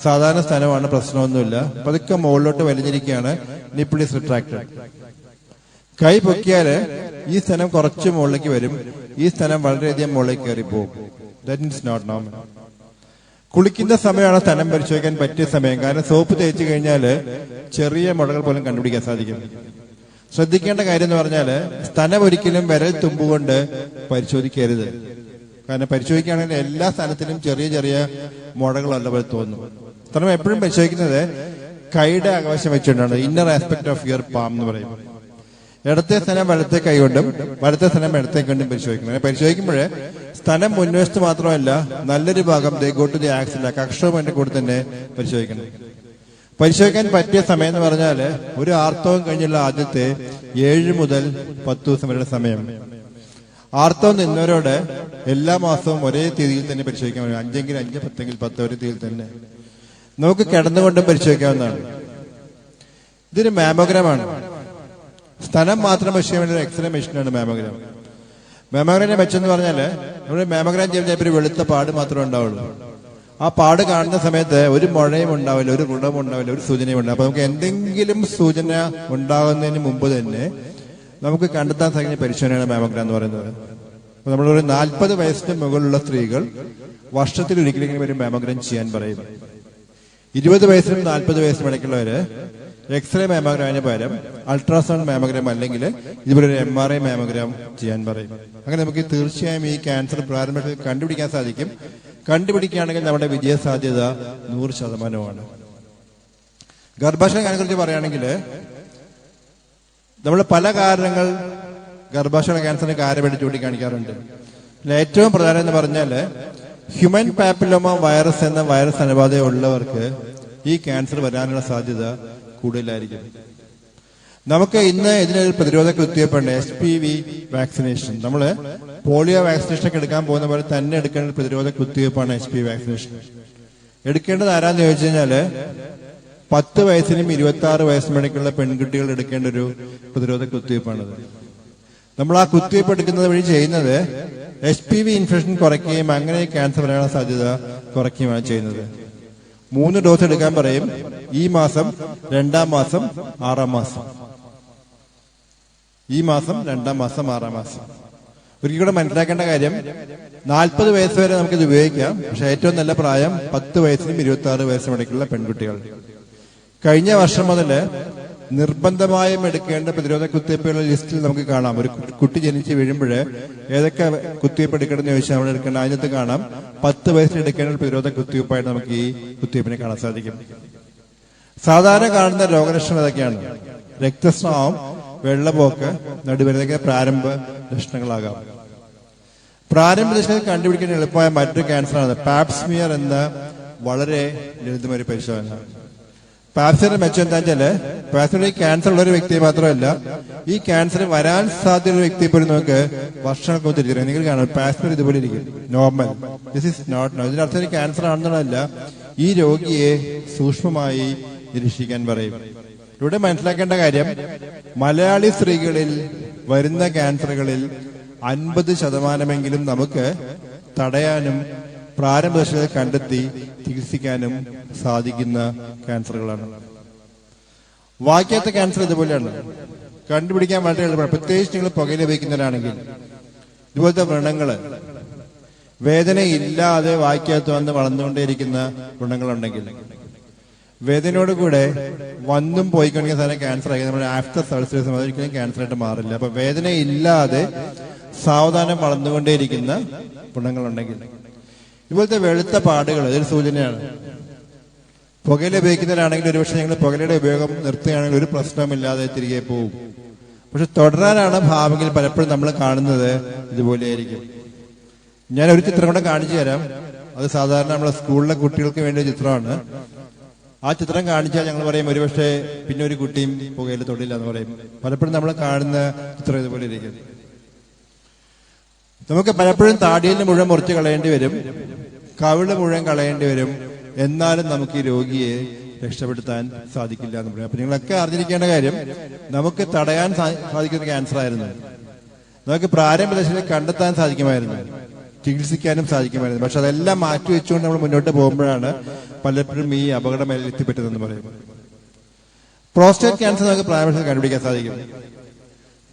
സാധാരണ സ്ഥലമാണ്, പ്രശ്നമൊന്നുമില്ല. അപ്പൊ അതൊക്കെ മുകളിലോട്ട് വലിഞ്ഞിരിക്കുകയാണ്. Nipple is retracted. കൈ പൊക്കിയാല് ഈ സ്ഥലം കുറച്ച് മുകളിലേക്ക് വരും, ഈ സ്ഥലം വളരെയധികം മുകളിലേക്ക് കയറിപ്പോകും. That is not normal. കുളിക്കുന്ന സമയമാണ് സ്ഥലം പരിശോധിക്കാൻ പറ്റിയ സമയം. കാരണം സോപ്പ് തേച്ച് കഴിഞ്ഞാല് ചെറിയ മുഴകൾ പോലും കണ്ടുപിടിക്കാൻ സാധിക്കും. ശ്രദ്ധിക്കേണ്ട കാര്യം എന്ന് പറഞ്ഞാല് സ്ഥലം ഒരിക്കലും വിരൽ തുമ്പുകൊണ്ട് പരിശോധിക്കരുത്. കാരണം പരിശോധിക്കുകയാണെങ്കിൽ എല്ലാ സ്ഥലത്തിലും ചെറിയ ചെറിയ മുഴകളുള്ള പോലെ തോന്നും. സ്ഥലം എപ്പോഴും പരിശോധിക്കുന്നത് കൈയുടെ ആവശ്യം വെച്ചിട്ടാണ്. Inner aspect of your palm എന്ന് പറയും. ഇടത്തെ സ്ഥലം വലത്തെ കൈ കൊണ്ടും വലത്തെ സ്ഥലം ഇടത്തെ കൊണ്ടും പരിശോധിക്കണം. പരിശോധിക്കുമ്പോഴേ സ്ഥലം മുൻവശത്ത് മാത്രമല്ല, നല്ലൊരു ഭാഗം ഗോ ടു ദി ആക്സില കക്ഷവുമായിട്ട് കൂടി തന്നെ പരിശോധിക്കണം. പരിശോധിക്കാൻ പറ്റിയ സമയം എന്ന് പറഞ്ഞാല് ഒരു ആർത്തവം കഴിഞ്ഞുള്ള ആദ്യത്തെ 7 മുതൽ 10 ദിവസം വരെയുള്ള സമയം. ആർത്തവം നിന്നവരോട് എല്ലാ മാസവും ഒരേ തീയതിയിൽ തന്നെ പരിശോധിക്കാൻ പറ്റും. 5 എങ്കിൽ 5, 10 എങ്കിൽ 10, ഒരേ തീയതിയിൽ തന്നെ. നമുക്ക് കിടന്നുകൊണ്ടും പരിശോധിക്കാവുന്നതാണ്. ഇതൊരു മാമോഗ്രാമാണ്. സ്ഥലം മാത്രം പരിശോധിക്കാൻ വേണ്ടി ഒരു എക്സ്റേ മെഷീനാണ് മാമോഗ്രാം. മാമോഗ്രാമിന്റെ മെച്ചെന്ന് പറഞ്ഞാല് നമ്മുടെ മാമോഗ്രാം ചെയ്യുമ്പോൾ ഒരു വെളുത്ത പാട് മാത്രമേ ഉണ്ടാവുള്ളൂ. ആ പാട് കാണുന്ന സമയത്ത് ഒരു മുഴയും ഉണ്ടാവില്ല, ഒരു വ്രണവും ഉണ്ടാവില്ല, ഒരു സൂചനയും ഉണ്ടാവില്ല. അപ്പൊ നമുക്ക് എന്തെങ്കിലും സൂചന ഉണ്ടാകുന്നതിന് മുമ്പ് തന്നെ നമുക്ക് കണ്ടെത്താൻ സാധിക്കുന്ന പരിശോധനയാണ് മാമോഗ്രാം എന്ന് പറയുന്നത്. അപ്പൊ നമ്മളൊരു 40 വയസ്സിന് മുകളിലുള്ള സ്ത്രീകൾ വർഷത്തിൽ ഒരിക്കലെങ്കിലും ഒരു മാമോഗ്രാം ചെയ്യാൻ പറയും. 20 വയസ്സിനും 40 വയസ്സിനും ഇടയ്ക്കുള്ളവര് എക്സ്റേ മാമോഗ്രാമിന് പകരം അൾട്രാസൗണ്ട് മാമോഗ്രാം അല്ലെങ്കിൽ ഇതുപോലെ MRI മാമോഗ്രാം ചെയ്യാൻ പറയും. അങ്ങനെ നമുക്ക് തീർച്ചയായും ഈ ക്യാൻസർ പ്രാരംഭത്തിൽ കണ്ടുപിടിക്കാൻ സാധിക്കും. കണ്ടുപിടിക്കുകയാണെങ്കിൽ നമ്മുടെ വിജയസാധ്യത 100%. ഗർഭാശയ കുറിച്ച് പറയുകയാണെങ്കിൽ നമ്മൾ പല കാരണങ്ങൾ ഗർഭാശയ ക്യാൻസറിന് കാര്യമായിട്ട് ചൂണ്ടിക്കാണിക്കാറുണ്ട്. ഏറ്റവും പ്രധാനം എന്ന് പറഞ്ഞാല് ഹ്യൂമൻ പാപ്പിലോമ വൈറസ് എന്ന വൈറസ് അണുബാധയുള്ളവർക്ക് ഈ ക്യാൻസർ വരാനുള്ള സാധ്യത കൂടുതലായിരിക്കും. നമുക്ക് ഇന്ന് ഇതിനൊരു പ്രതിരോധ കുത്തിവയ്പ്പുണ്ട്, HPV വാക്സിനേഷൻ. നമ്മള് പോളിയോ വാക്സിനേഷൻ ഒക്കെ എടുക്കാൻ പോകുന്ന പോലെ തന്നെ എടുക്കേണ്ട പ്രതിരോധ കുത്തിവയ്പ്പാണ് HPV വാക്സിനേഷൻ. എടുക്കേണ്ടത് ആരാന്ന് ചോദിച്ചു കഴിഞ്ഞാല് 10 വയസ്സിനും 26 വയസ്സിനും ഇടയ്ക്കുള്ള പെൺകുട്ടികൾ എടുക്കേണ്ട ഒരു പ്രതിരോധ കുത്തിവയ്പ്പാണിത്. നമ്മൾ ആ കുത്തിവയ്പ്പ് എടുക്കുന്നത് വഴി ചെയ്യുന്നത് HPV ഇൻഫെക്ഷൻ കുറയ്ക്കുകയും അങ്ങനെ ക്യാൻസർ വരാനുള്ള സാധ്യത കുറയ്ക്കുകയുമാണ് ചെയ്യുന്നത്. 3 ഡോസ് എടുക്കാൻ പറയും. ഈ മാസം, 2-ാം മാസം, 6-ാം മാസം. ഈ മാസം, 2-ാം മാസം, 6-ാം മാസം. ഒരിക്കലും കൂടെ മനസ്സിലാക്കേണ്ട കാര്യം, 40 വയസ്സ് വരെ നമുക്കിത് ഉപയോഗിക്കാം. പക്ഷെ ഏറ്റവും നല്ല പ്രായം 10 വയസ്സിനും 26 വയസ്സിനും ഇടയ്ക്കുള്ള പെൺകുട്ടികൾ. കഴിഞ്ഞ വർഷം മുതൽ നിർബന്ധമായും എടുക്കേണ്ട പ്രതിരോധ കുത്തിവയ്പ്പുകളുടെ ലിസ്റ്റിൽ നമുക്ക് കാണാം. ഒരു കുട്ടി ജനിച്ച് വീഴുമ്പോൾ ഏതൊക്കെ കുത്തിവയ്പ്പ് എടുക്കണമെന്ന് ചോദിച്ചാൽ നമ്മൾ എടുക്കേണ്ട അതിനകത്ത് കാണാം 10 വയസ്സിൽ എടുക്കേണ്ട പ്രതിരോധ കുത്തിവയ്പ്പായിട്ട് നമുക്ക് ഈ കുത്തിവയ്പ്പിനെ കാണാൻ സാധിക്കും. സാധാരണ കാണുന്ന രോഗലക്ഷണം ഏതൊക്കെയാണ്? രക്തസ്രാവം, വെള്ളപ്പോക്ക്, നടുവേദന പ്രാരംഭ ലക്ഷണങ്ങളാകാം. പ്രാരംഭ ലക്ഷണങ്ങൾ കണ്ടുപിടിക്കാൻ എളുപ്പമായ മറ്റൊരു ക്യാൻസറാണ് പാപ്സ്മിയർ എന്ന വളരെ ലളിതമായ പരിശോധന. പാപ്സ്മിയറിന്റെ മെച്ചം എന്താ വെച്ചാല് പാപ്സ്മിയർ ക്യാൻസർ ഉള്ള ഒരു വ്യക്തിയെ മാത്രമല്ല, ഈ ക്യാൻസർ വരാൻ സാധ്യതയുള്ള വ്യക്തിയെ പോലും നമുക്ക് വർഷങ്ങൾക്ക് തിരിച്ചറിയാം. നിങ്ങൾ കാണാം പാപ്സ്മിയർ ഇതുപോലെ ഇരിക്കും, normal. This is not normal. ഇതിനർത്ഥം ക്യാൻസർ ആണെന്നുള്ളതല്ല, ഈ രോഗിയെ സൂക്ഷ്മമായി നിരീക്ഷിക്കാൻ പറയും. ഇവിടെ മനസ്സിലാക്കേണ്ട കാര്യം, മലയാളി സ്ത്രീകളിൽ വരുന്ന ക്യാൻസറുകളിൽ 50% നമുക്ക് തടയാനും പ്രാരംഭദശയിൽ കണ്ടെത്തി ചികിത്സിക്കാനും സാധിക്കുന്ന ക്യാൻസറുകളാണ്. വായിക്കാത്ത ക്യാൻസർ ഇതുപോലെയാണ്, കണ്ടുപിടിക്കാൻ വളരെ എളുപ്പമാണ്. പ്രത്യേകിച്ച് നിങ്ങൾ പുകയില ഉപയോഗിക്കുന്നവരാണെങ്കിൽ ഇതുപോലത്തെ വ്രണങ്ങള് വേദനയില്ലാതെ വായിക്കകത്ത് വന്ന് വളർന്നുകൊണ്ടേയിരിക്കുന്ന വ്രണങ്ങളുണ്ടെങ്കിൽ, വേദനയോട് കൂടെ വന്നും പോയിക്കൊണ്ടിരിക്കുന്ന സാധനം ക്യാൻസർ ആയി നമ്മുടെ ആഫ്റ്റർ സർജറി അതൊരിക്കലും ക്യാൻസർ ആയിട്ട് മാറില്ല. അപ്പൊ വേദനയില്ലാതെ സാവധാനം വളർന്നുകൊണ്ടേയിരിക്കുന്ന വ്രണങ്ങളുണ്ടെങ്കിൽ, ഇതുപോലത്തെ വെളുത്ത പാടുകൾ ഇതൊരു സൂചനയാണ്. പുകയില ഉപയോഗിക്കുന്നവരാണെങ്കിൽ ഒരുപക്ഷെ ഞങ്ങൾ പുകയിലയുടെ ഉപയോഗം നിർത്തുകയാണെങ്കിൽ ഒരു പ്രശ്നമില്ലാതെ തിരികെ പോകും. പക്ഷെ തുടരാനാണ് ഭാവമെങ്കിൽ പലപ്പോഴും നമ്മൾ കാണുന്നത് ഇതുപോലെയായിരിക്കും. ഞാൻ ഒരു ചിത്രം കൂടെ കാണിച്ചു തരാം. അത് സാധാരണ നമ്മളെ സ്കൂളിലെ കുട്ടികൾക്ക് വേണ്ടിയ ചിത്രമാണ്. ആ ചിത്രം കാണിച്ചാൽ ഞങ്ങൾ പറയും ഒരുപക്ഷെ പിന്നെ ഒരു കുട്ടിയും പുകയില തൊടില്ല എന്ന് പറയും. പലപ്പോഴും നമ്മൾ കാണുന്ന ചിത്രം ഇതുപോലെ ഇരിക്കും. നമുക്ക് പലപ്പോഴും താടിയിൽ മുഴുവൻ മുറിച്ച് കളയേണ്ടി വരും, കവിള് മുഴുവൻ കളയേണ്ടി വരും. എന്നാലും നമുക്ക് ഈ രോഗിയെ രക്ഷപ്പെടുത്താൻ സാധിക്കില്ല എന്ന് പറയും. അപ്പൊ നിങ്ങളൊക്കെ അറിഞ്ഞിരിക്കേണ്ട കാര്യം, നമുക്ക് തടയാൻ സാധിക്കുന്ന ക്യാൻസർ ആയിരുന്നു. നമുക്ക് പ്രാരംഭ ദശയിൽ കണ്ടെത്താൻ സാധിക്കുമായിരുന്നു, ചികിത്സിക്കാനും സാധിക്കുമായിരുന്നു. പക്ഷെ അതെല്ലാം മാറ്റി വെച്ചുകൊണ്ട് നമ്മൾ മുന്നോട്ട് പോകുമ്പോഴാണ് പലപ്പോഴും ഈ അപകടം എത്തിപ്പെട്ടതെന്ന് പറയും. പ്രോസ്റ്റേറ്റ് ക്യാൻസർ നമുക്ക് പ്രാരംഭത്തിൽ കണ്ടുപിടിക്കാൻ സാധിക്കും.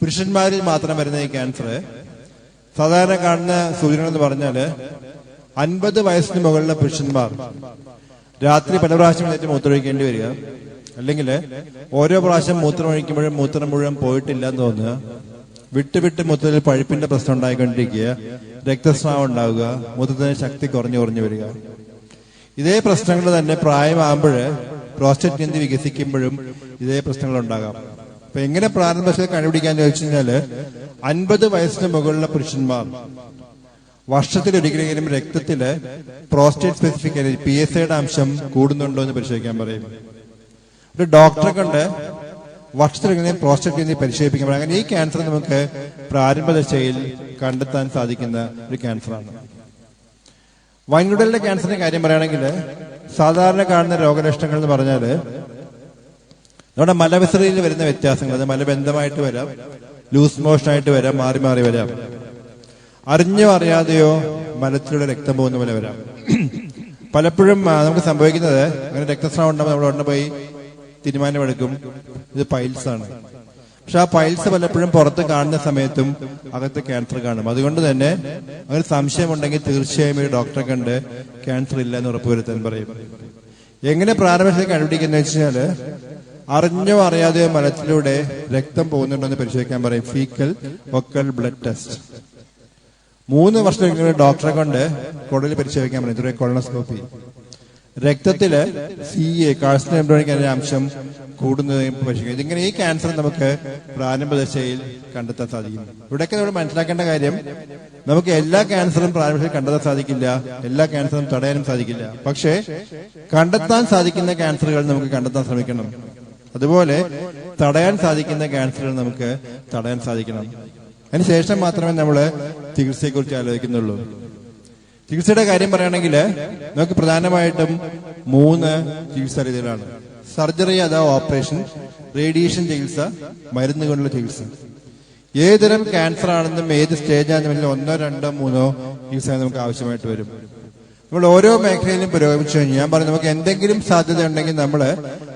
പുരുഷന്മാരിൽ മാത്രം വരുന്ന ഈ ക്യാൻസർ സാധാരണ കാണുന്ന സൂചനകൾ എന്ന് പറഞ്ഞാല് 50 വയസ്സിന് മുകളിലെ പുരുഷന്മാർ രാത്രി പല പ്രാവശ്യം എഴുന്നേറ്റ് മൂത്രമൊഴിക്കേണ്ടി വരിക, അല്ലെങ്കിൽ ഓരോ പ്രാവശ്യം മൂത്രമൊഴിക്കുമ്പോഴും മൂത്രം മുഴുവൻ പോയിട്ടില്ല എന്ന് തോന്നുക, വിട്ട് മൂത്രത്തിൽ പഴുപ്പിന്റെ പ്രശ്നം ഉണ്ടായിക്കൊണ്ടിരിക്കുക, രക്തസ്രാവം ഉണ്ടാവുക, മൂത്രത്തിന് ശക്തി കുറഞ്ഞു വരിക. ഇതേ പ്രശ്നങ്ങൾ തന്നെ പ്രായമാകുമ്പോൾ പ്രോസ്റ്റേറ്റ് ഗ്രന്ഥി വികസിക്കുമ്പോഴും ഇതേ പ്രശ്നങ്ങൾ ഉണ്ടാകാം. അപ്പൊ എങ്ങനെ പ്രാരംഭത്തിൽ കണ്ടുപിടിക്കാൻ ചോദിച്ചു കഴിഞ്ഞാല് 50 വയസ്സിന് മുകളിലുള്ള പുരുഷന്മാർ വർഷത്തിലൊരിക്കലെങ്കിലും രക്തത്തില് പ്രോസ്റ്റേറ്റ് സ്പെസിഫിക് PSAയുടെ അംശം കൂടുന്നുണ്ടോ എന്ന് പരിശോധിക്കാൻ പറയും. ഒരു ഡോക്ടറെ കൊണ്ട് വർഷത്തിലൊരിക്കലും പ്രോസ്റ്റേറ്റ് ഗ്രന്ഥി പരിശോധിപ്പിക്കാൻ പറയും. അങ്ങനെ ഈ ക്യാൻസർ നമുക്ക് പ്രാരംഭ ദശയിൽ കണ്ടെത്താൻ സാധിക്കുന്ന ഒരു ക്യാൻസറാണ്. വൻകുടലിന്റെ ക്യാൻസറിന്റെ കാര്യം പറയുകയാണെങ്കിൽ സാധാരണ കാണുന്ന രോഗലക്ഷണങ്ങൾ എന്ന് പറഞ്ഞാല് നമ്മുടെ മലവിസർജനയിൽ വരുന്ന വ്യത്യാസങ്ങൾ, അത് മലബന്ധമായിട്ട് വരാം, ലൂസ് മോഷൻ ആയിട്ട് വരാം, മാറി മാറി വരാം, അറിഞ്ഞോ അറിയാതെയോ മലത്തിലൂടെ രക്തം പോകുന്ന പോലെ വരാം. പലപ്പോഴും നമുക്ക് സംഭവിക്കുന്നത് അങ്ങനെ രക്തസ്രാവം ഉണ്ടാകുമ്പോൾ നമ്മൾ ഉടനെ പോയി തീരുമാനമെടുക്കും ഇത് പൈൽസ് ആണ്. പക്ഷെ ആ പൈൽസ് പലപ്പോഴും പുറത്ത് കാണുന്ന സമയത്തും അകത്ത് ക്യാൻസർ കാണും. അതുകൊണ്ട് തന്നെ അങ്ങനെ സംശയമുണ്ടെങ്കിൽ തീർച്ചയായും ഒരു ഡോക്ടറെ കണ്ട് ക്യാൻസർ ഇല്ല എന്ന് ഉറപ്പുവരുത്താൻ പറയും. എങ്ങനെ പ്രാരംഭത്തിൽ കണ്ടുപിടിക്കുന്ന വെച്ചാല് അറിഞ്ഞോ അറിയാതെയോ മലത്തിലൂടെ രക്തം പോകുന്നുണ്ടോ എന്ന് പരിശോധിക്കാൻ പറയും. ഫീക്കൽ ഒക്കൽ ബ്ലഡ് ടെസ്റ്റ് 3 വർഷം ഡോക്ടറെ കൊണ്ട് കുടലിൽ പരിശോധിക്കാൻ പറയും. ഇതുവരെ കൊളോണോസ്കോപ്പി. രക്തത്തില് CA കാഴ്സനോം എംബ്രിയോണിക് അതിന്റെ അംശം കൂടുന്നത് പരിശോധിക്കും. ഇതിങ്ങനെ ഈ ക്യാൻസർ നമുക്ക് പ്രാരംഭ ദശയിൽ കണ്ടെത്താൻ സാധിക്കും. ഇവിടെയൊക്കെ നമ്മൾ മനസ്സിലാക്കേണ്ട കാര്യം, നമുക്ക് എല്ലാ ക്യാൻസറും പ്രാരംഭത്തിൽ കണ്ടെത്താൻ സാധിക്കില്ല, എല്ലാ ക്യാൻസറും തടയാനും സാധിക്കില്ല. പക്ഷേ കണ്ടെത്താൻ സാധിക്കുന്ന ക്യാൻസറുകൾ നമുക്ക് കണ്ടെത്താൻ ശ്രമിക്കണം. അതുപോലെ തടയാൻ സാധിക്കുന്ന ക്യാൻസറുകൾ നമുക്ക് തടയാൻ സാധിക്കണം. അതിനുശേഷം മാത്രമേ നമ്മൾ ചികിത്സയെക്കുറിച്ച് ആലോചിക്കുന്നുള്ളൂ. ചികിത്സയുടെ കാര്യം പറയുകയാണെങ്കിൽ നമുക്ക് പ്രധാനമായിട്ടും 3 ചികിത്സാ രീതികളാണ്. സർജറി അഥവാ ഓപ്പറേഷൻ, റേഡിയേഷൻ ചികിത്സ, മരുന്ന് കൊണ്ടുള്ള ചികിത്സ. ഏതുതരം ക്യാൻസർ ആണെന്നും ഏത് സ്റ്റേജ് ആണെന്നും 1, 2, 3 ചികിത്സ നമുക്ക് ആവശ്യമായിട്ട് വരും. നമ്മൾ ഓരോ മേഖലയിലും പുരോഗമിച്ചു കഴിഞ്ഞാൽ ഞാൻ പറഞ്ഞു, നമുക്ക് എന്തെങ്കിലും സാധ്യത ഉണ്ടെങ്കിൽ നമ്മൾ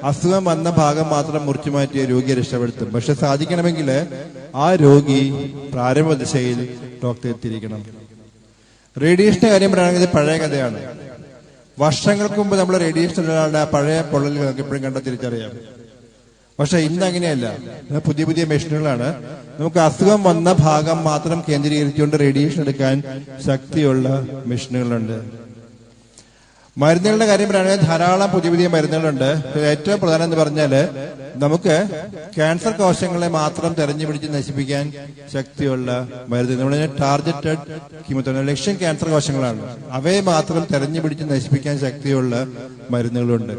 അസുഖം വന്ന ഭാഗം മാത്രം മുറിച്ചു മാറ്റിയ രോഗിയെ രക്ഷപ്പെടുത്തും. പക്ഷെ സാധിക്കണമെങ്കിൽ ആ രോഗി പ്രാരംഭ ദിശയിൽ ഡോക്ടറെ എത്തിയിരിക്കണം. റേഡിയേഷന്റെ കാര്യം പറയുകയാണെങ്കിൽ ഇത് പഴയ കഥയാണ്. വർഷങ്ങൾക്ക് മുമ്പ് നമ്മൾ റേഡിയേഷൻ ഒരാളുടെ പഴയ പൊള്ളൽ എപ്പോഴും കണ്ട തിരിച്ചറിയാം. പക്ഷെ ഇന്ന് അങ്ങനെയല്ല. പുതിയ മെഷീനുകളാണ്. നമുക്ക് അസുഖം വന്ന ഭാഗം മാത്രം കേന്ദ്രീകരിച്ചുകൊണ്ട് റേഡിയേഷൻ എടുക്കാൻ ശക്തിയുള്ള മെഷീനുകളുണ്ട്. മരുന്നുകളുടെ കാര്യം പറയുകയാണെങ്കിൽ ധാരാളം പുതിയ മരുന്നുകളുണ്ട്. ഏറ്റവും പ്രധാനം എന്ന് പറഞ്ഞാല് നമുക്ക് ക്യാൻസർ കോശങ്ങളെ മാത്രം തെരഞ്ഞുപിടിച്ച് നശിപ്പിക്കാൻ ശക്തിയുള്ള മരുന്ന്. നമ്മുടെ ടാർഗറ്റഡ് കീമോതെറാപ്പി, ലക്ഷ്യം ക്യാൻസർ കോശങ്ങളാണ്. അവയെ മാത്രം തെരഞ്ഞുപിടിച്ച് നശിപ്പിക്കാൻ ശക്തിയുള്ള മരുന്നുകളുണ്ട്.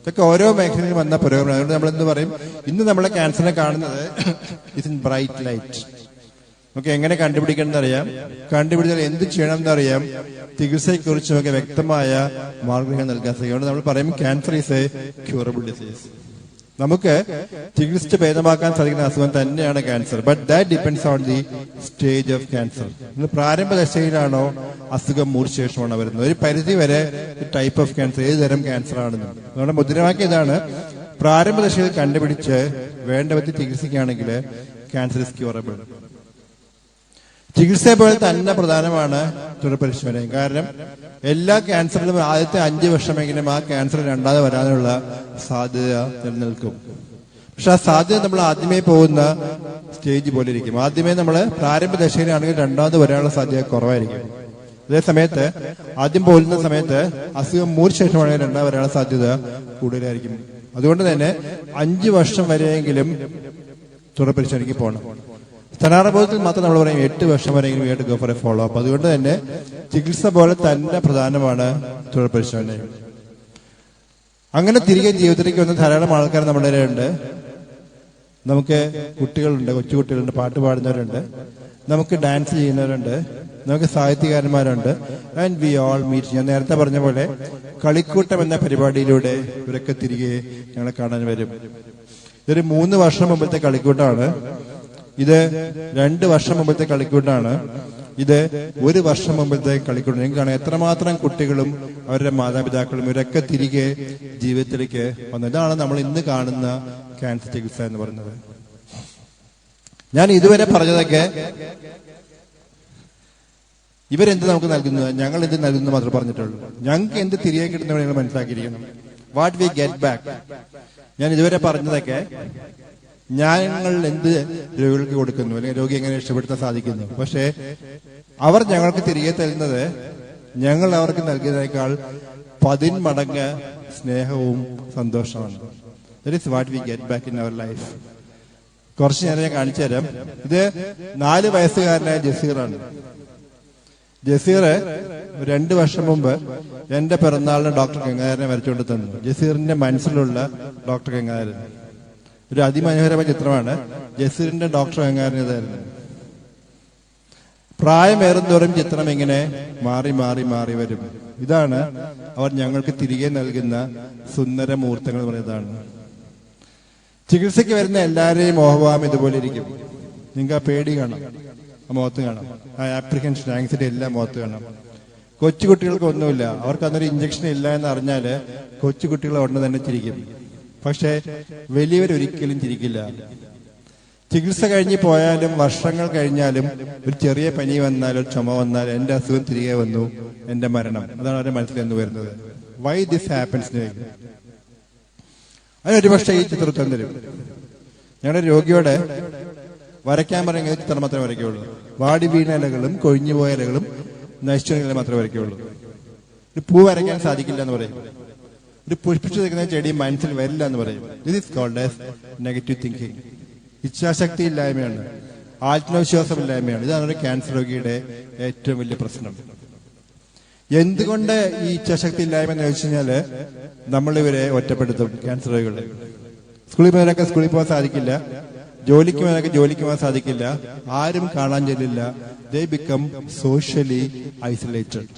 ഇതൊക്കെ ഓരോ മേഖലയിലും വന്ന പുരോഗമനം. അതുകൊണ്ട് നമ്മൾ എന്ത് പറയും, ഇന്ന് നമ്മളെ ക്യാൻസറിനെ കാണുന്നത് ഇറ്റ്സ് ഇൻ ബ്രൈറ്റ് ലൈറ്റ്. നമുക്ക് എങ്ങനെ കണ്ടുപിടിക്കണമെന്നറിയാം, കണ്ടുപിടിച്ചാൽ എന്ത് ചെയ്യണം എന്നറിയാം, ചികിത്സയെക്കുറിച്ച് നമുക്ക് വ്യക്തമായ മാർഗ്ഗങ്ങൾ നൽകാൻ സാധിക്കും. അതുകൊണ്ട് നമ്മൾ പറയും cancer is A curable disease. നമുക്ക് ചികിത്സിച്ച് ഭേദമാക്കാൻ സാധിക്കുന്ന അസുഖം തന്നെയാണ് cancer. But that depends on the stage of cancer. പ്രാരംഭ ദശയിലാണോ അസുഖം മൂർച്ഛേഷമാണോ വരുന്നത്. ഒരു പരിധി വരെ ടൈപ്പ് ഓഫ് ക്യാൻസർ, ഏത് തരം ക്യാൻസർ ആണെന്ന് നമ്മുടെ മുദ്രാവാക്യം ഇതാണ്, പ്രാരംഭ ദശയിൽ കണ്ടുപിടിച്ച് വേണ്ട വിധത്തിൽ ചികിത്സിക്കുകയാണെങ്കിൽ ക്യാൻസർ ഇസ് ക്യൂറബിൾ. ചികിത്സ പോലെ തന്നെ പ്രധാനമാണ് തുടർപരിശോധന. കാരണം എല്ലാ ക്യാൻസറിലും ആദ്യത്തെ 5 വർഷമെങ്കിലും ആ ക്യാൻസർ രണ്ടാമത് വരാനുള്ള സാധ്യത നിലനിൽക്കും. പക്ഷെ ആ സാധ്യത നമ്മൾ ആദ്യമേ പോകുന്ന സ്റ്റേജ് പോലെ ഇരിക്കും. ആദ്യമേ നമ്മൾ പ്രാരംഭ ദശയിലാണെങ്കിൽ രണ്ടാമത് വരാനുള്ള സാധ്യത കുറവായിരിക്കും. അതേ സമയത്ത് ആദ്യം പോകുന്ന സമയത്ത് അസുഖം മൂർച്ച ശേഷമാണെങ്കിൽ രണ്ടാമത് വരാനുള്ള സാധ്യത കൂടുതലായിരിക്കും. അതുകൊണ്ട് തന്നെ 5 വർഷം വരെയെങ്കിലും തുടർപരിശോധനയ്ക്ക് പോകണം. സ്ഥാനാർബോധത്തിൽ മാത്രം നമ്മൾ പറയും 8 വർഷം വരെയെങ്കിലും വീണ്ടും go for A follow up. അതുകൊണ്ട് തന്നെ ചികിത്സ പോലെ തന്നെ പ്രധാനമാണ് തുടർപരിശോധന. അങ്ങനെ തിരികെ ജീവിതത്തിലേക്ക് വന്ന ധാരാളം ആൾക്കാർ നമ്മുടെ ഇടയിലുണ്ട്. നമുക്ക് കുട്ടികളുണ്ട്, കൊച്ചുകുട്ടികളുണ്ട്, പാട്ട് പാടുന്നവരുണ്ട്, നമുക്ക് ഡാൻസ് ചെയ്യുന്നവരുണ്ട്, നമുക്ക് സാഹിത്യകാരന്മാരുണ്ട്. And we all meet. ഞാൻ നേരത്തെ പറഞ്ഞ പോലെ കളിക്കൂട്ടം എന്ന പരിപാടിയിലൂടെ ഇവരൊക്കെ തിരികെ ഞങ്ങളെ കാണാൻ വരും. ഇതൊരു 3 വർഷം മുമ്പത്തെ കളിക്കൂട്ടമാണ്. ഇത് 2 വർഷം മുമ്പത്തെ കളിക്കൂട്ടാണ്. ഇത് 1 വർഷം മുമ്പത്തെ കളിക്കൂട്ടം. നിങ്ങൾക്ക് കാണാം എത്രമാത്രം കുട്ടികളും അവരുടെ മാതാപിതാക്കളും ഇവരൊക്കെ തിരികെ ജീവിതത്തിലേക്ക് വന്നു. ഇതാണ് നമ്മൾ ഇന്ന് കാണുന്ന ക്യാൻസർ ചികിത്സ എന്ന് പറയുന്നത്. ഞാൻ ഇതുവരെ പറഞ്ഞതൊക്കെ ഇവരെന്ത് നമുക്ക് നൽകുന്നത്, ഞങ്ങൾ എന്ത് നൽകുന്നത് മാത്രമേ പറഞ്ഞിട്ടുള്ളൂ. ഞങ്ങൾക്ക് എന്ത് തിരികെ കിട്ടുന്നവരെ നിങ്ങൾ മനസ്സിലാക്കിയിരിക്കണം. What we get back. ഞാൻ ഇതുവരെ പറഞ്ഞതൊക്കെ ഞങ്ങൾ എന്ത് രോഗികൾക്ക് കൊടുക്കുന്നു, അല്ലെങ്കിൽ രോഗി എങ്ങനെ രക്ഷപ്പെടുത്താൻ സാധിക്കുന്നു. പക്ഷേ അവർ ഞങ്ങൾക്ക് തിരികെ തരുന്നത് ഞങ്ങൾ അവർക്ക് നൽകിയതിനേക്കാൾ 10 മടങ്ങ് സ്നേഹവും സന്തോഷമാണ്. That is what we get back in our life. കുറച്ചു നേരം ഞാൻ കാണിച്ചു തരാം. ഇത് 4 വയസ്സുകാരനായ ജസീറാണ്. ജസീർ 2 വർഷം മുമ്പ് എന്റെ പിറന്നാളിന് ഡോക്ടർ ഗംഗാധരനെ വരച്ചുകൊണ്ട് തന്നു. ജസീറിന്റെ മനസ്സിലുള്ള ഡോക്ടർ ഗംഗാധരൻ ഒരു അതിമനോഹരമായ ചിത്രമാണ്. ജസീറിന്റെ ഡോക്ടർ ഗംഗാധരനായിരുന്നു. പ്രായമേറുന്തോറും ചിത്രം ഇങ്ങനെ മാറി മാറി മാറി വരും. ഇതാണ് അവർ ഞങ്ങൾക്ക് തിരികെ നൽകുന്ന സുന്ദര മുഹൂർത്തങ്ങൾ പറയുന്നതാണ്. ചികിത്സയ്ക്ക് വരുന്ന എല്ലാവരെയും മോഹഭാവം ഇതുപോലെ ഇരിക്കും. നിങ്ങൾക്ക് ആ പേടി കാണാം, ആ മുഖത്ത് കാണാം, ആ ആപ്രിഹെൻഷൻ, ആങ്സൈറ്റി എല്ലാം മുഖത്ത് കാണാം. കൊച്ചുകുട്ടികൾക്ക് ഒന്നുമില്ല, അവർക്ക് അന്നൊരു ഇഞ്ചക്ഷൻ ഇല്ല എന്ന് അറിഞ്ഞാല് കൊച്ചുകുട്ടികൾ ഉടനെ തന്നെ ചിരിക്കും. പക്ഷെ വലിയവരൊരിക്കലും ചിരിക്കില്ല. ചികിത്സ കഴിഞ്ഞ് പോയാലും വർഷങ്ങൾ കഴിഞ്ഞാലും ഒരു ചെറിയ പനി വന്നാൽ, ഒരു ചുമ വന്നാൽ, എന്റെ അസുഖം തിരികെ വന്നു, എന്റെ മരണം, അതാണ് അവരുടെ മനസ്സിൽ എന്ന് വരുന്നത്. Why this happens? അതിനൊരു പക്ഷേ ഈ ചിത്രത്തിൽ തരും. ഞങ്ങളുടെ രോഗിയോട് വരയ്ക്കാൻ പറയുന്ന ചിത്രം മാത്രമേ വരയ്ക്കുള്ളൂ. വാടി വീണ ഇലകളും കൊഴിഞ്ഞുപോയ ഇലകളും നശിച്ച ഇലകളും മാത്രമേ വരയ്ക്കുള്ളൂ. ഒരു പൂ വരയ്ക്കാൻ സാധിക്കില്ല എന്ന് പറയും. ഒരു പുഷ്പിച്ചു നിൽക്കുന്ന ചെടി മനസ്സിൽ വരില്ല എന്ന് പറയും. This is called as negative thinking. ഇച്ഛാശക്തി ഇല്ലായ്മയാണ്, ആത്മവിശ്വാസമില്ലായ്മയാണ്. ഇതാണ് ഒരു ക്യാൻസർ രോഗിയുടെ ഏറ്റവും വലിയ പ്രശ്നം. എന്തുകൊണ്ട് ഈ ഇച്ഛാശക്തി ഇല്ലായ്മ എന്ന് ചോദിച്ചു കഴിഞ്ഞാല് നമ്മൾ ഇവരെ ഒറ്റപ്പെടുത്തും. ക്യാൻസർ രോഗികളെ സ്കൂളിൽ പോയവരൊക്കെ സ്കൂളിൽ പോകാൻ സാധിക്കില്ല, ജോലിക്ക് പോയവരൊക്കെ ജോലിക്ക് പോകാൻ സാധിക്കില്ല, ആരും കാണാൻ ചെല്ലില്ല. They become socially isolated.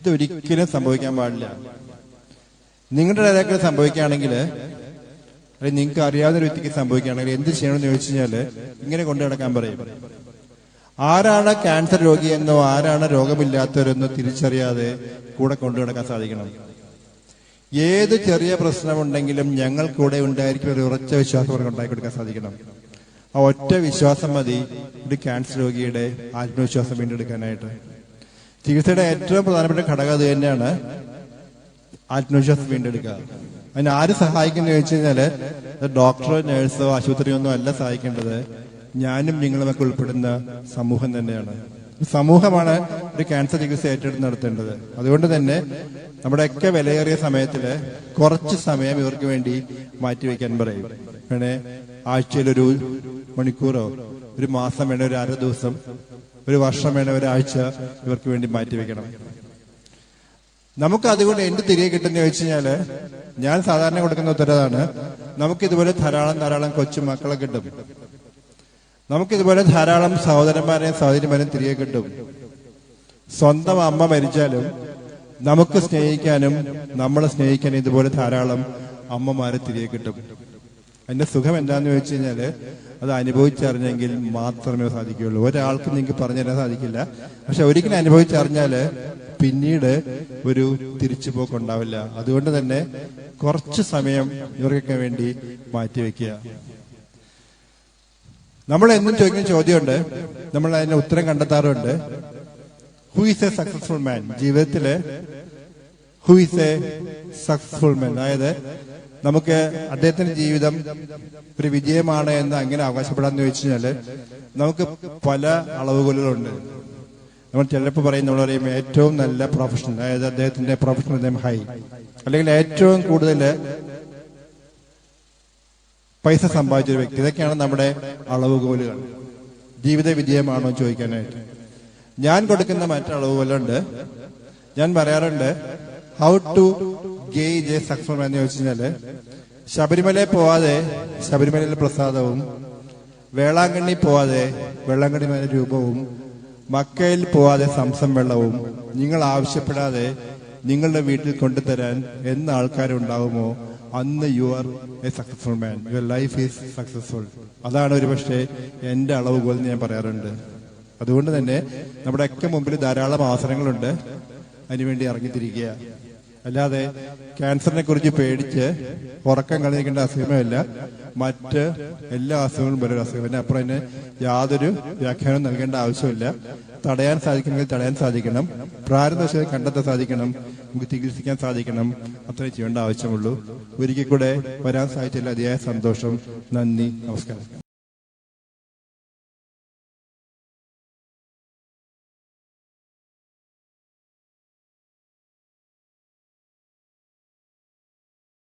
ഇതൊരിക്കലും സംഭവിക്കാൻ പാടില്ല. നിങ്ങളുടെ ഇടയ്ക്ക് സംഭവിക്കുകയാണെങ്കിൽ, അല്ലെങ്കിൽ നിങ്ങൾക്ക് അറിയാവുന്ന ഒരു വ്യക്തിക്ക് സംഭവിക്കുകയാണെങ്കിൽ എന്ത് ചെയ്യണമെന്ന് ചോദിച്ചു കഴിഞ്ഞാല് ഇങ്ങനെ കൊണ്ടു നടക്കാൻ പറയും. ആരാണ് ക്യാൻസർ രോഗിയെന്നോ ആരാണ് രോഗമില്ലാത്തവരെന്നോ തിരിച്ചറിയാതെ കൂടെ കൊണ്ടു നടക്കാൻ സാധിക്കണം. ഏത് ചെറിയ പ്രശ്നമുണ്ടെങ്കിലും ഞങ്ങൾ കൂടെ ഉണ്ടായിരിക്കും ഒരു ഉറച്ച വിശ്വാസം അവർക്ക് ഉണ്ടാക്കി കൊടുക്കാൻ സാധിക്കണം. ആ ഒറ്റ വിശ്വാസം മതി ഒരു ക്യാൻസർ രോഗിയുടെ ആത്മവിശ്വാസം വീണ്ടെടുക്കാനായിട്ട്. ചികിത്സയുടെ ഏറ്റവും പ്രധാനപ്പെട്ട ഘടകം അത് തന്നെയാണ്, ആത്മവിശ്വാസം വീണ്ടെടുക്കുക. അതിന് ആര് സഹായിക്കുന്നു ചോദിച്ചു കഴിഞ്ഞാല് ഡോക്ടറോ നഴ്സോ ആശുപത്രിയോ ഒന്നും അല്ല സഹായിക്കേണ്ടത്. ഞാനും നിങ്ങളുമൊക്കെ ഉൾപ്പെടുന്ന സമൂഹം തന്നെയാണ്. സമൂഹമാണ് ഒരു ക്യാൻസർ ചികിത്സ ഏറ്റെടുത്ത് നടത്തേണ്ടത്. അതുകൊണ്ട് തന്നെ നമ്മുടെയൊക്കെ വിലയേറിയ സമയത്തില് കുറച്ച് സമയം ഇവർക്ക് വേണ്ടി മാറ്റിവെക്കാൻ പറയും. വേണേ ആഴ്ചയിൽ 1 മണിക്കൂറോ, ഒരു മാസം വേണേ 1/2 ദിവസം, ഒരു വർഷം വേണേ 1 ആഴ്ച ഇവർക്ക് വേണ്ടി മാറ്റിവെക്കണം. നമുക്ക് അതുകൊണ്ട് എന്ത് തിരികെ കിട്ടുന്ന ചോദിച്ചു കഴിഞ്ഞാല് ഞാൻ സാധാരണ കൊടുക്കുന്ന ഉത്തരവാണ്, നമുക്കിതുപോലെ ധാരാളം കൊച്ചു മക്കളെ കിട്ടും. നമുക്കിതുപോലെ ധാരാളം സഹോദരന്മാരെയും സഹോദരിമാരെയും തിരികെ കിട്ടും. സ്വന്തം അമ്മ മരിച്ചാലും നമുക്ക് സ്നേഹിക്കാനും നമ്മളെ സ്നേഹിക്കാനും ഇതുപോലെ ധാരാളം അമ്മമാരെ തിരികെ കിട്ടും. അതിന്റെ സുഖം എന്താന്ന് ചോദിച്ചു കഴിഞ്ഞാല് അത് അനുഭവിച്ചറിഞ്ഞെങ്കിൽ മാത്രമേ സാധിക്കുകയുള്ളൂ. ഒരാൾക്ക് നിങ്ങൾക്ക് പറഞ്ഞു തരാൻ സാധിക്കില്ല. പക്ഷെ ഒരിക്കലും അനുഭവിച്ചറിഞ്ഞാല് പിന്നീട് ഒരു തിരിച്ചുപോക്ക് ഉണ്ടാവില്ല. അതുകൊണ്ട് തന്നെ കുറച്ച് സമയം ഇവർക്കൊക്കെ വേണ്ടി മാറ്റിവെക്കുക. നമ്മൾ എന്നും ചോദിക്കുന്ന ചോദ്യമുണ്ട്, നമ്മൾ അതിന് ഉത്തരം കണ്ടെത്താറുണ്ട്. Who is a successful man? ജീവിതത്തില് who is a successful man? അതായത് നമുക്ക് അദ്ദേഹത്തിന്റെ ജീവിതം ഒരു വിജയമാണ് എന്ന് അങ്ങനെ അവകാശപ്പെടാന്ന് ചോദിച്ചു കഴിഞ്ഞാല് നമുക്ക് പല അളവുകളുണ്ട്. നമ്മൾ ചിലപ്പോൾ പറയും, നമ്മൾ പറയും ഏറ്റവും നല്ല പ്രൊഫഷണൽ, അതായത് അദ്ദേഹത്തിന്റെ പ്രൊഫഷണൽ അദ്ദേഹം ഹൈ, അല്ലെങ്കിൽ ഏറ്റവും കൂടുതൽ പൈസ സമ്പാദിച്ചൊരു വ്യക്തി. ഇതൊക്കെയാണ് നമ്മുടെ അളവുകോലുകൾ. ജീവിത വിജയമാണോ ചോദിക്കാനായിട്ട് ഞാൻ കൊടുക്കുന്ന മറ്റു അളവുകോലുണ്ട്. ഞാൻ പറയാറുണ്ട്, how to gauge a successful man എന്ന് ചോദിച്ചു കഴിഞ്ഞാല് ശബരിമലയിൽ പോവാതെ ശബരിമലയിലെ പ്രസാദവും, വേളാങ്കണ്ണി പോവാതെ വേളാങ്കണ്ണി രൂപവും, മക്കയിൽ പോവാതെ സംസം വെള്ളവും നിങ്ങൾ ആവശ്യപ്പെടാതെ നിങ്ങളുടെ വീട്ടിൽ കൊണ്ടുതരാൻ എന്ന ആൾക്കാരുണ്ടാവുമോ അന്ന് you are A successful man, your life is successful. അതാണ് ഒരുപക്ഷെ എന്റെ അളവുകോൽ എന്ന് ഞാൻ പറയാറുണ്ട്. അതുകൊണ്ട് തന്നെ നമ്മുടെ ഒക്കെ മുമ്പിൽ ധാരാളം അവസരങ്ങളുണ്ട്, അതിനുവേണ്ടി ഇറങ്ങിത്തിരിക്കുക. അല്ലാതെ ക്യാൻസറിനെ കുറിച്ച് പേടിച്ച് ഉറക്കം കളഞ്ഞിരിക്കേണ്ട അസുഖമില്ല. മറ്റ് എല്ലാ അസുഖങ്ങളും വരും അസുഖം. പിന്നെ അപ്പുറം തന്നെ യാതൊരു വ്യാഖ്യാനവും നൽകേണ്ട ആവശ്യമില്ല. തടയാൻ സാധിക്കണമെങ്കിൽ തടയാൻ സാധിക്കണം, പ്രാരംഭ കണ്ടെത്താൻ സാധിക്കണം, നമുക്ക് ചികിത്സിക്കാൻ സാധിക്കണം. അത്രയും ചെയ്യേണ്ട ആവശ്യമുള്ളൂ. ഒരിക്കൽ കൂടെ വരാൻ സാധിച്ചതിൽ അതിയായ സന്തോഷം. നന്ദി, നമസ്കാരം.